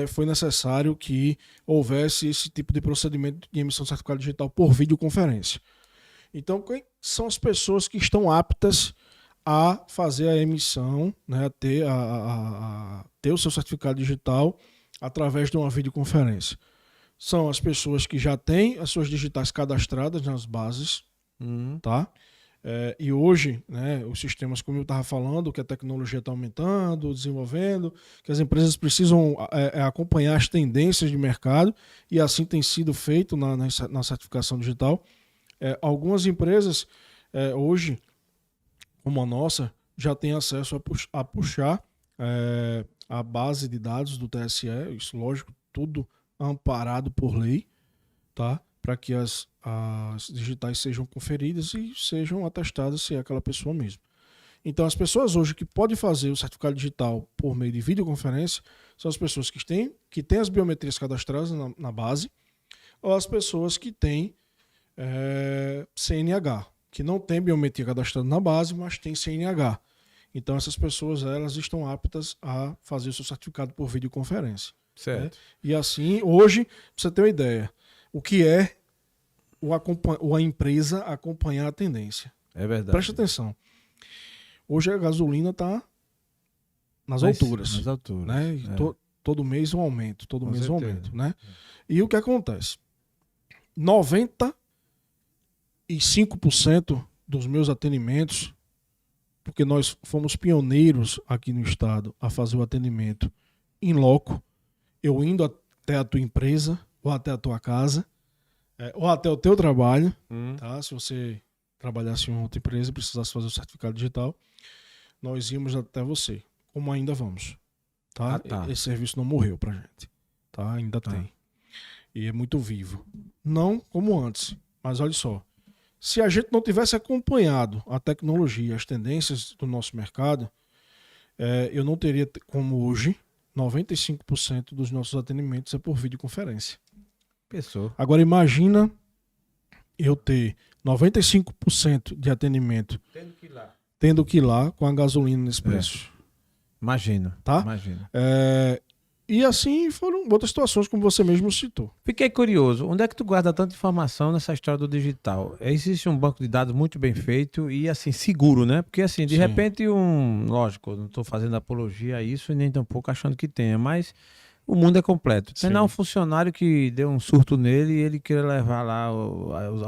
Foi necessário que houvesse esse tipo de procedimento de emissão de certificado digital por videoconferência. Então, quem são as pessoas que estão aptas a fazer a emissão, né, a ter o seu certificado digital através de uma videoconferência? São as pessoas que já têm as suas digitais cadastradas nas bases, tá? E hoje, né, os sistemas, como eu estava falando, que a tecnologia está aumentando, desenvolvendo, que as empresas precisam acompanhar as tendências de mercado, e assim tem sido feito na certificação digital. Algumas empresas, hoje, como a nossa, já tem acesso a puxar a base de dados do TSE, isso lógico, tudo amparado por lei, tá? Para que as digitais sejam conferidas e sejam atestadas se é aquela pessoa mesmo. Então, as pessoas hoje que podem fazer o certificado digital por meio de videoconferência são as pessoas que têm as biometrias cadastradas na base, ou as pessoas que têm CNH, que não tem biometria cadastrada na base, mas tem CNH. Então, essas pessoas elas estão aptas a fazer o seu certificado por videoconferência.
Certo.
Né? E assim, hoje, para você ter uma ideia, o que é a empresa acompanhar a tendência.
É verdade.
Preste atenção. Hoje a gasolina está nas alturas.
Nas alturas.
Né? E todo mês um aumento. Todo mês um aumento. Né? E o que acontece? 95% dos meus atendimentos, porque nós fomos pioneiros aqui no estado a fazer o atendimento in loco, eu indo até a tua empresa, ou até a tua casa, ou até o teu trabalho, tá? Se você trabalhasse em outra empresa e precisasse fazer o certificado digital, nós íamos até você, como ainda vamos. Tá? Esse serviço não morreu pra gente. Tá? Ainda tem. E é muito vivo. Não como antes, mas olha só. Se a gente não tivesse acompanhado a tecnologia, as tendências do nosso mercado, eu não teria como hoje 95% dos nossos atendimentos é por videoconferência.
Pessoa.
Agora imagina eu ter 95% de atendimento tendo que ir lá com a gasolina nesse preço.
Imagino.
Tá?
Imagino.
E assim foram outras situações, como você mesmo citou.
Fiquei curioso. Onde é que tu guarda tanta informação nessa história do digital? Existe um banco de dados muito bem feito e, assim, seguro, né? Porque, assim, de repente, lógico, eu não estou fazendo apologia a isso e nem tampouco achando que tenha, mas o mundo é completo. Tem lá um funcionário que deu um surto nele e ele queria levar lá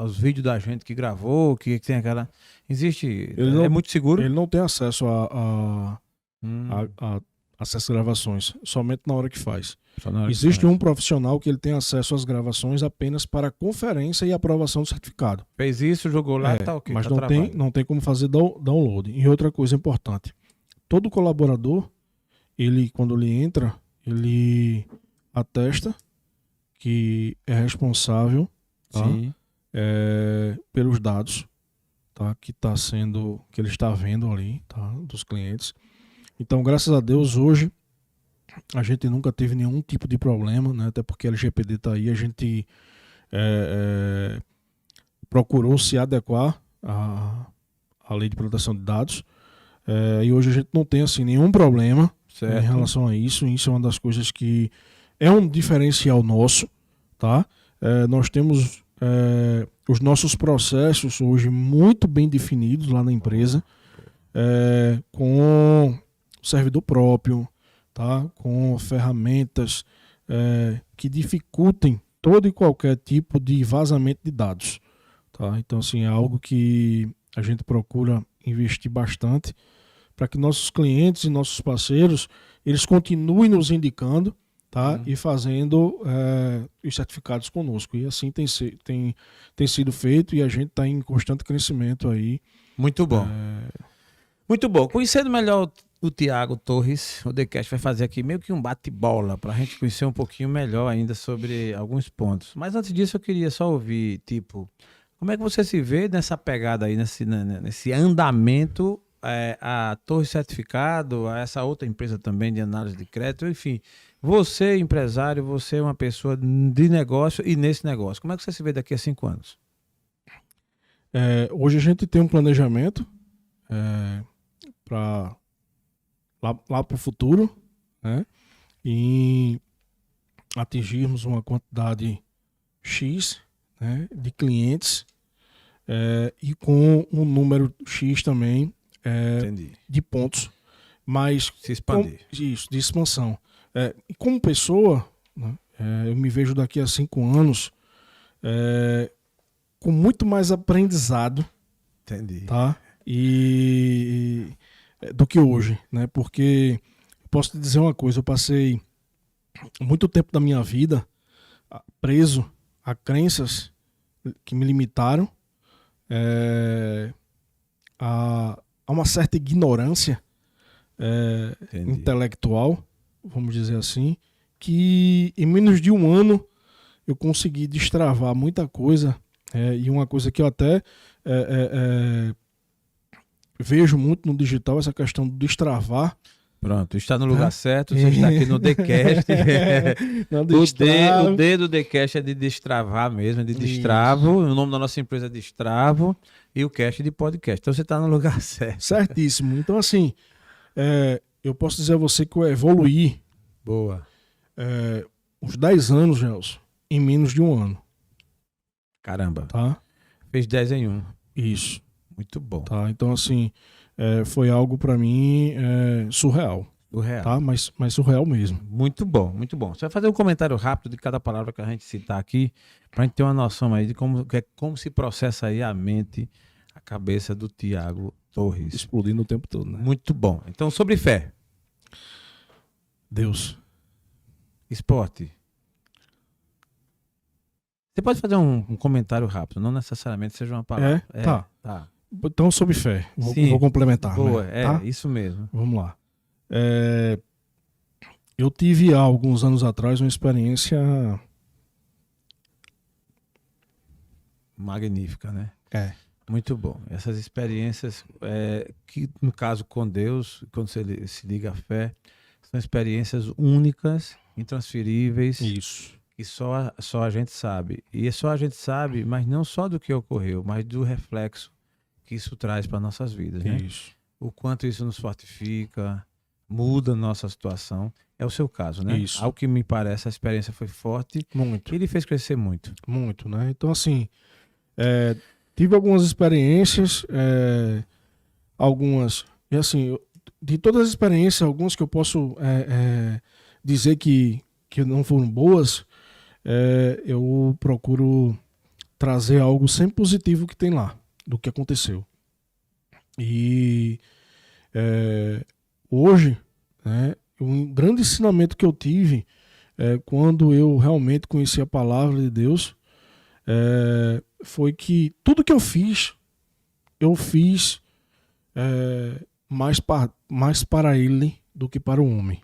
os vídeos da gente que gravou, que tem aquela... Existe... é muito seguro?
Ele não tem acesso a acesso às gravações, somente na hora que faz. Existe um profissional que ele tem acesso às gravações apenas para conferência e aprovação do certificado.
Fez isso, jogou lá, tá ok.
Mas
tá
não tem como fazer download. E outra coisa importante, todo colaborador, quando ele entra, ele atesta que é responsável, tá? Pelos dados, tá? Que ele está vendo ali, tá? Dos clientes. Então, graças a Deus, hoje a gente nunca teve nenhum tipo de problema, né? Até porque a LGPD está aí, a gente procurou se adequar à lei de proteção de dados, e hoje a gente não tem assim, nenhum problema em relação a isso. Isso é uma das coisas que é um diferencial nosso, tá? Nós temos os nossos processos hoje muito bem definidos lá na empresa, com servidor próprio, tá? Com ferramentas que dificultem todo e qualquer tipo de vazamento de dados. Tá? Então, assim, é algo que a gente procura investir bastante para que nossos clientes e nossos parceiros eles continuem nos indicando, tá? E fazendo os certificados conosco. E assim tem sido feito e a gente está em constante crescimento aí.
Muito bom. Muito bom. Conhecendo melhor o Thiago Torres, o TheCast vai fazer aqui meio que um bate-bola para a gente conhecer um pouquinho melhor ainda sobre alguns pontos. Mas antes disso eu queria só ouvir, como é que você se vê nessa pegada aí, nesse andamento, a Torres Certificado, a essa outra empresa também de análise de crédito, enfim, você empresário, você é uma pessoa de negócio e nesse negócio. Como é que você se vê daqui a 5 anos?
Hoje a gente tem um planejamento para lá para o futuro, né? E atingirmos uma quantidade X, né, de clientes e com um número X também de pontos, mas
se expandir.
Isso, de expansão. E como pessoa, né, eu me vejo daqui a 5 anos com muito mais aprendizado.
Entendi.
Tá? Do que hoje, né? Porque posso te dizer uma coisa, eu passei muito tempo da minha vida preso a crenças que me limitaram a há uma certa ignorância
Entendi.
intelectual, vamos dizer assim, que em menos de um ano eu consegui destravar muita coisa, e uma coisa que eu até vejo muito no digital, essa questão do destravar.
Pronto, está no lugar certo, você está aqui no TheCast. O D do TheCast é de destravar mesmo, de destravo. O nome da nossa empresa é Destravo e o cast de podcast. Então você está no lugar certo.
Certíssimo. Então, assim, eu posso dizer a você que eu evoluí
Boa.
uns 10 anos, Gelson, em menos de um ano.
Caramba.
Tá?
Fez 10 em 1.
Isso.
Muito bom.
Tá? Então, assim, foi algo para mim surreal.
Surreal.
Tá? Mas surreal mesmo.
Muito bom, muito bom. Você vai fazer um comentário rápido de cada palavra que a gente citar aqui, para a gente ter uma noção aí de como se processa aí a mente, a cabeça do Tiago Torres.
Explodindo o tempo todo, né?
Muito bom. Então, sobre fé.
Deus.
Esporte. Você pode fazer um comentário rápido, não necessariamente seja uma palavra.
Tá. Então, sobre fé. Vou complementar.
Boa,
né? Tá?
Isso mesmo.
Vamos lá. Eu tive há alguns anos atrás uma experiência
magnífica, né? Muito bom. Essas experiências, que no caso com Deus, quando você se liga à fé, são experiências únicas, intransferíveis.
Isso.
E só a gente sabe. E só a gente sabe, mas não só do que ocorreu, mas do reflexo que isso traz para nossas vidas, né?
Isso.
O quanto isso nos fortifica, muda a nossa situação. É o seu caso, né?
Isso.
Ao que me parece, a experiência foi forte.
Muito.
E ele fez crescer muito.
Muito, né? Então, assim, tive algumas experiências, algumas... E, assim, de todas as experiências, algumas que eu posso dizer que não foram boas, eu procuro trazer algo sempre positivo que tem lá, do que aconteceu. E hoje, né, um grande ensinamento que eu tive quando eu realmente conheci a palavra de Deus foi que tudo que eu fiz mais para ele do que para o homem.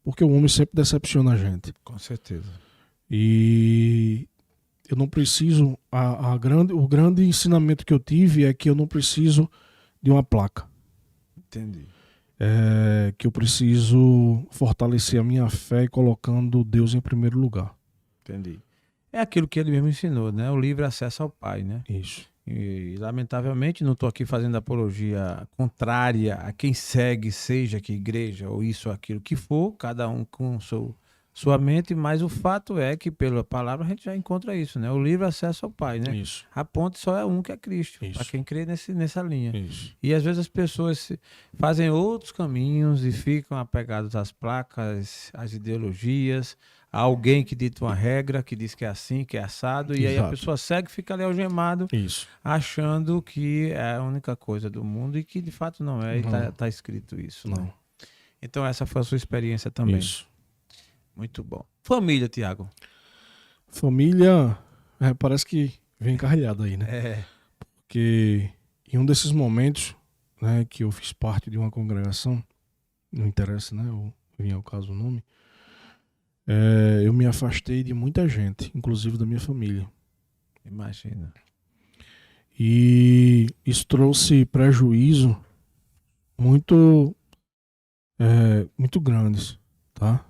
Porque o homem sempre decepciona a gente.
Com certeza.
E eu não preciso... O grande ensinamento que eu tive é que eu não preciso de uma placa.
Entendi.
Que eu preciso fortalecer a minha fé colocando Deus em primeiro lugar.
Entendi. É aquilo que ele mesmo ensinou, né? O livre acesso ao Pai, né?
Isso.
E lamentavelmente não estou aqui fazendo apologia contrária a quem segue, seja que igreja ou isso ou aquilo que for, cada um com sua mente, mas o fato é que pela palavra a gente já encontra isso, né? O livre acesso ao Pai, né?
Isso.
A ponte só é um, que é Cristo,
Isso.
para quem crê nessa linha.
Isso.
E às vezes as pessoas fazem outros caminhos e ficam apegados às placas, às ideologias, a alguém que dita uma regra, que diz que é assim, que é assado, e aí a pessoa segue e fica ali algemado, achando que é a única coisa do mundo e que de fato não é, e tá escrito isso.
Não.
Né? Então essa foi a sua experiência também.
Isso.
Muito bom. Família, Tiago.
Família, parece que vem encarrilhado aí, né? Porque em um desses momentos, né, que eu fiz parte de uma congregação, não interessa, né? Ou vinha ao caso o nome, eu me afastei de muita gente, inclusive da minha família.
Imagina.
E isso trouxe prejuízo muito grandes, tá?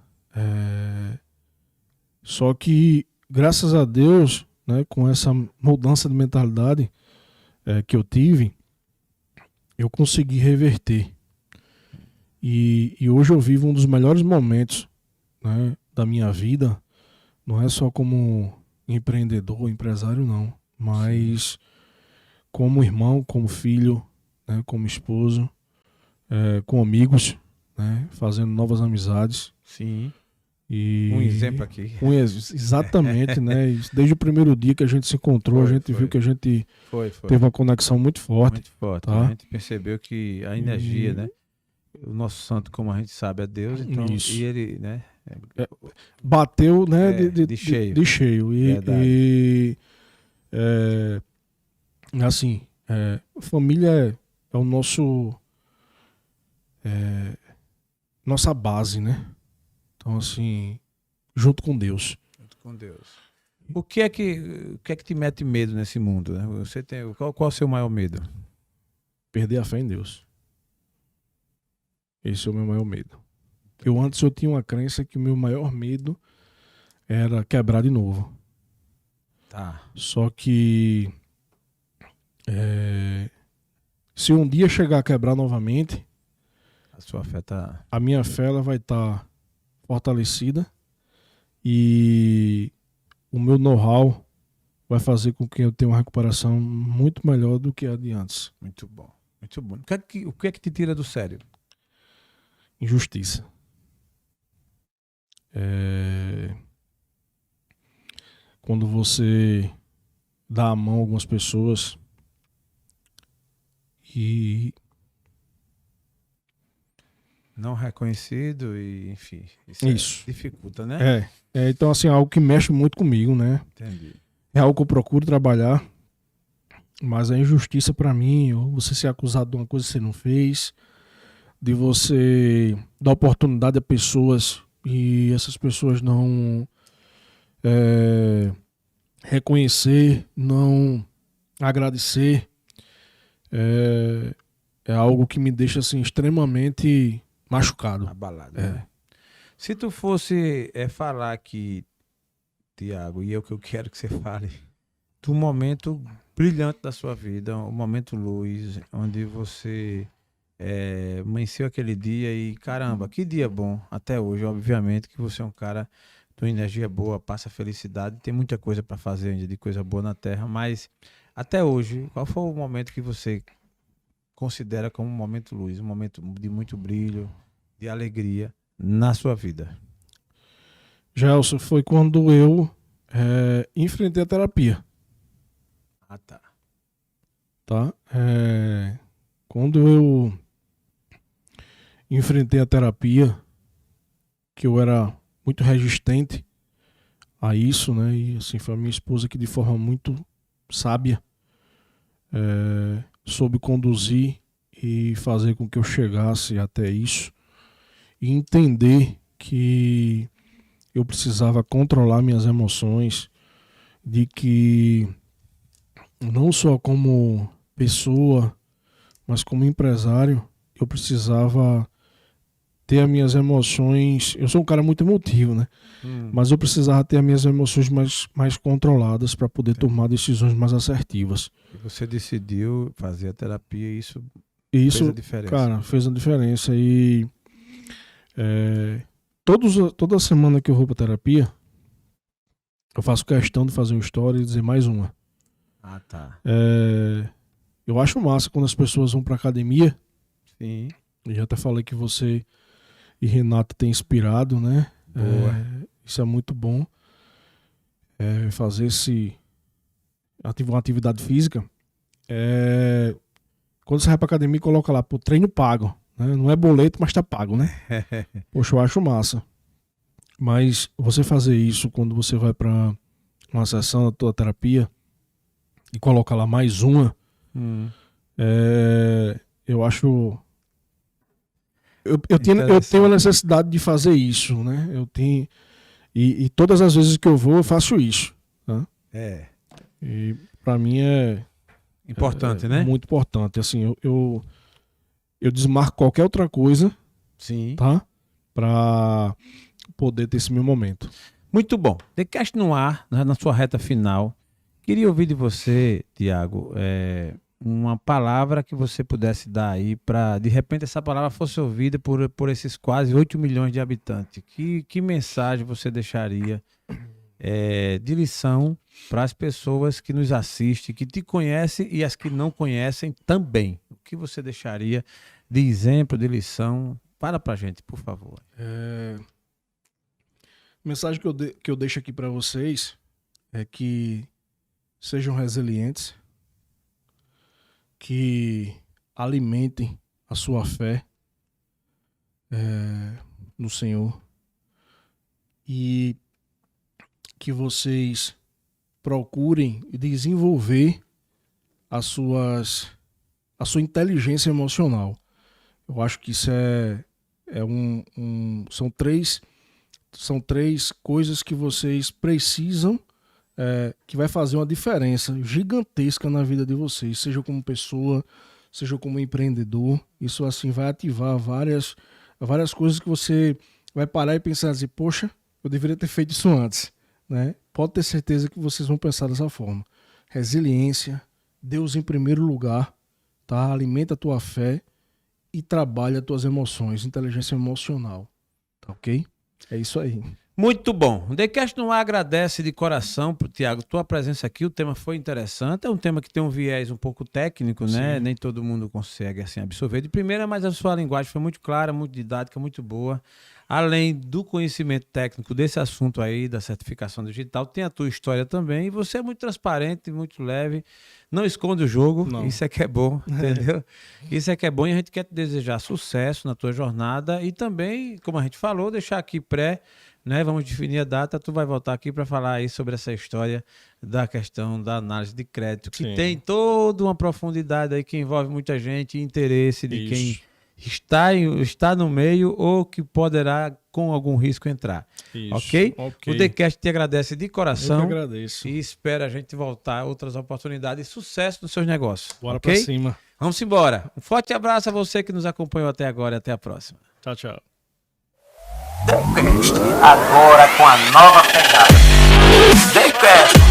Só que, graças a Deus, né, com essa mudança de mentalidade que eu tive, eu consegui reverter. E hoje eu vivo um dos melhores momentos, né, da minha vida. Não é só como empreendedor, empresário, não. Mas como irmão, como filho, né, como esposo, com amigos, né, fazendo novas amizades.
Sim.
E
um exemplo aqui.
Exatamente, né? Desde o primeiro dia que a gente se encontrou, a gente viu que a gente teve uma conexão muito forte.
Muito forte.
Tá?
A gente percebeu que a energia, né? O nosso santo, como a gente sabe, é Deus. Então, e ele, né?
Bateu, né? De
cheio.
De cheio. Assim, família é o nosso nossa base, né? Então, assim, junto com Deus.
Junto com Deus. O que é que te mete medo nesse mundo, né? Você tem, qual é o seu maior medo?
Perder a fé em Deus. Esse é o meu maior medo. Antes eu tinha uma crença que o meu maior medo era quebrar de novo.
Tá.
Só que se um dia chegar a quebrar novamente,
A sua fé tá...
a minha fé ela vai estar fortalecida e o meu know-how vai fazer com que eu tenha uma recuperação muito melhor do que a de antes.
Muito bom. Muito bom. O que é que te tira do sério?
Injustiça. Quando você dá a mão a algumas pessoas e
Não reconhecido e, enfim,
Isso.
dificulta, né?
então assim, é algo que mexe muito comigo, né?
Entendi.
É algo que eu procuro trabalhar, mas a injustiça pra mim, ou você ser acusado de uma coisa que você não fez, de você dar oportunidade a pessoas e essas pessoas não reconhecer, não agradecer, é algo que me deixa assim extremamente machucado.
Abalado. Né? Se tu fosse falar aqui, Tiago, e é o que eu quero que você fale, do momento brilhante da sua vida, um momento luz, onde você amanheceu aquele dia e caramba, que dia bom, até hoje, obviamente, que você é um cara de uma energia boa, passa felicidade, tem muita coisa para fazer ainda de coisa boa na Terra, mas até hoje, qual foi o momento que você considera como um momento luz, um momento de muito brilho, de alegria na sua vida?
Gelson, foi quando eu enfrentei a terapia.
Ah, tá.
Tá? Quando eu enfrentei a terapia, que eu era muito resistente a isso, né? E assim, foi a minha esposa que de forma muito sábia soube conduzir e fazer com que eu chegasse até isso e entender que eu precisava controlar minhas emoções, de que não só como pessoa, mas como empresário, eu precisava ter as minhas emoções. Eu sou um cara muito emotivo, né? Mas eu precisava ter as minhas emoções mais controladas para poder tomar decisões mais assertivas.
E você decidiu fazer a terapia e isso
Isso,
fez a diferença.
cara, fez a diferença. E toda semana que eu vou para terapia, eu faço questão de fazer uma história e dizer mais uma.
Ah, tá.
Eu acho massa quando as pessoas vão para academia.
Sim.
Eu já até falei que você e Renato têm inspirado, né? Isso é muito bom. Fazer uma atividade física. Quando você vai pra academia, coloca lá, pô, treino pago. Né? Não é boleto, mas tá pago, né? Poxa, eu acho massa. Mas você fazer isso quando você vai pra uma sessão da tua terapia e coloca lá mais uma, eu acho... Eu tenho a necessidade de fazer isso, né? Eu tenho... E todas as vezes que eu vou, eu faço isso. Tá? E pra mim é...
Importante, né?
Muito importante. Assim, eu desmarco qualquer outra coisa,
Sim.
Tá? Pra poder ter esse meu momento.
Muito bom. TheCast no ar, na sua reta final. Queria ouvir de você, Tiago, uma palavra que você pudesse dar aí para, de repente, essa palavra fosse ouvida por esses quase 8 milhões de habitantes. Que mensagem você deixaria de lição para as pessoas que nos assistem, que te conhecem e as que não conhecem também? O que você deixaria de exemplo, de lição? Para a gente, por favor.
Mensagem que eu deixo aqui para vocês é que sejam resilientes, que alimentem a sua fé no Senhor e que vocês procurem desenvolver a sua inteligência emocional. Eu acho que isso são três coisas que vocês precisam, que vai fazer uma diferença gigantesca na vida de vocês, seja como pessoa, seja como empreendedor. Isso assim vai ativar várias coisas que você vai parar e pensar assim, poxa, eu deveria ter feito isso antes, né? Pode ter certeza que vocês vão pensar dessa forma. Resiliência, Deus em primeiro lugar, tá? Alimenta a tua fé e trabalha as tuas emoções, inteligência emocional, tá ok? É isso aí.
Muito bom. O TheCast no Ar agradece de coração, Thiago, tua presença aqui. O tema foi interessante. É um tema que tem um viés um pouco técnico, né?
Sim.
Nem todo mundo consegue assim absorver de primeira, mas a sua linguagem foi muito clara, muito didática, muito boa. Além do conhecimento técnico desse assunto aí, da certificação digital, tem a tua história também. E você é muito transparente, muito leve. Não esconde o jogo.
Não.
Isso é que é bom, entendeu? Isso é que é bom e a gente quer te desejar sucesso na tua jornada. E também, como a gente falou, deixar aqui né? Vamos definir a data, tu vai voltar aqui para falar aí sobre essa história da questão da análise de crédito, que
Sim.
tem toda uma profundidade aí que envolve muita gente, interesse de
Isso.
quem está no meio ou que poderá com algum risco entrar.
Isso.
Ok? O TheCast te agradece de
Eu
coração
que agradeço.
e espera a gente voltar a outras oportunidades e sucesso nos seus negócios.
Bora
ok?
pra cima.
Vamos embora. Um forte abraço a você que nos acompanhou até agora e até a próxima.
Tchau, tchau.
TheCast, agora com a nova pegada. TheCast.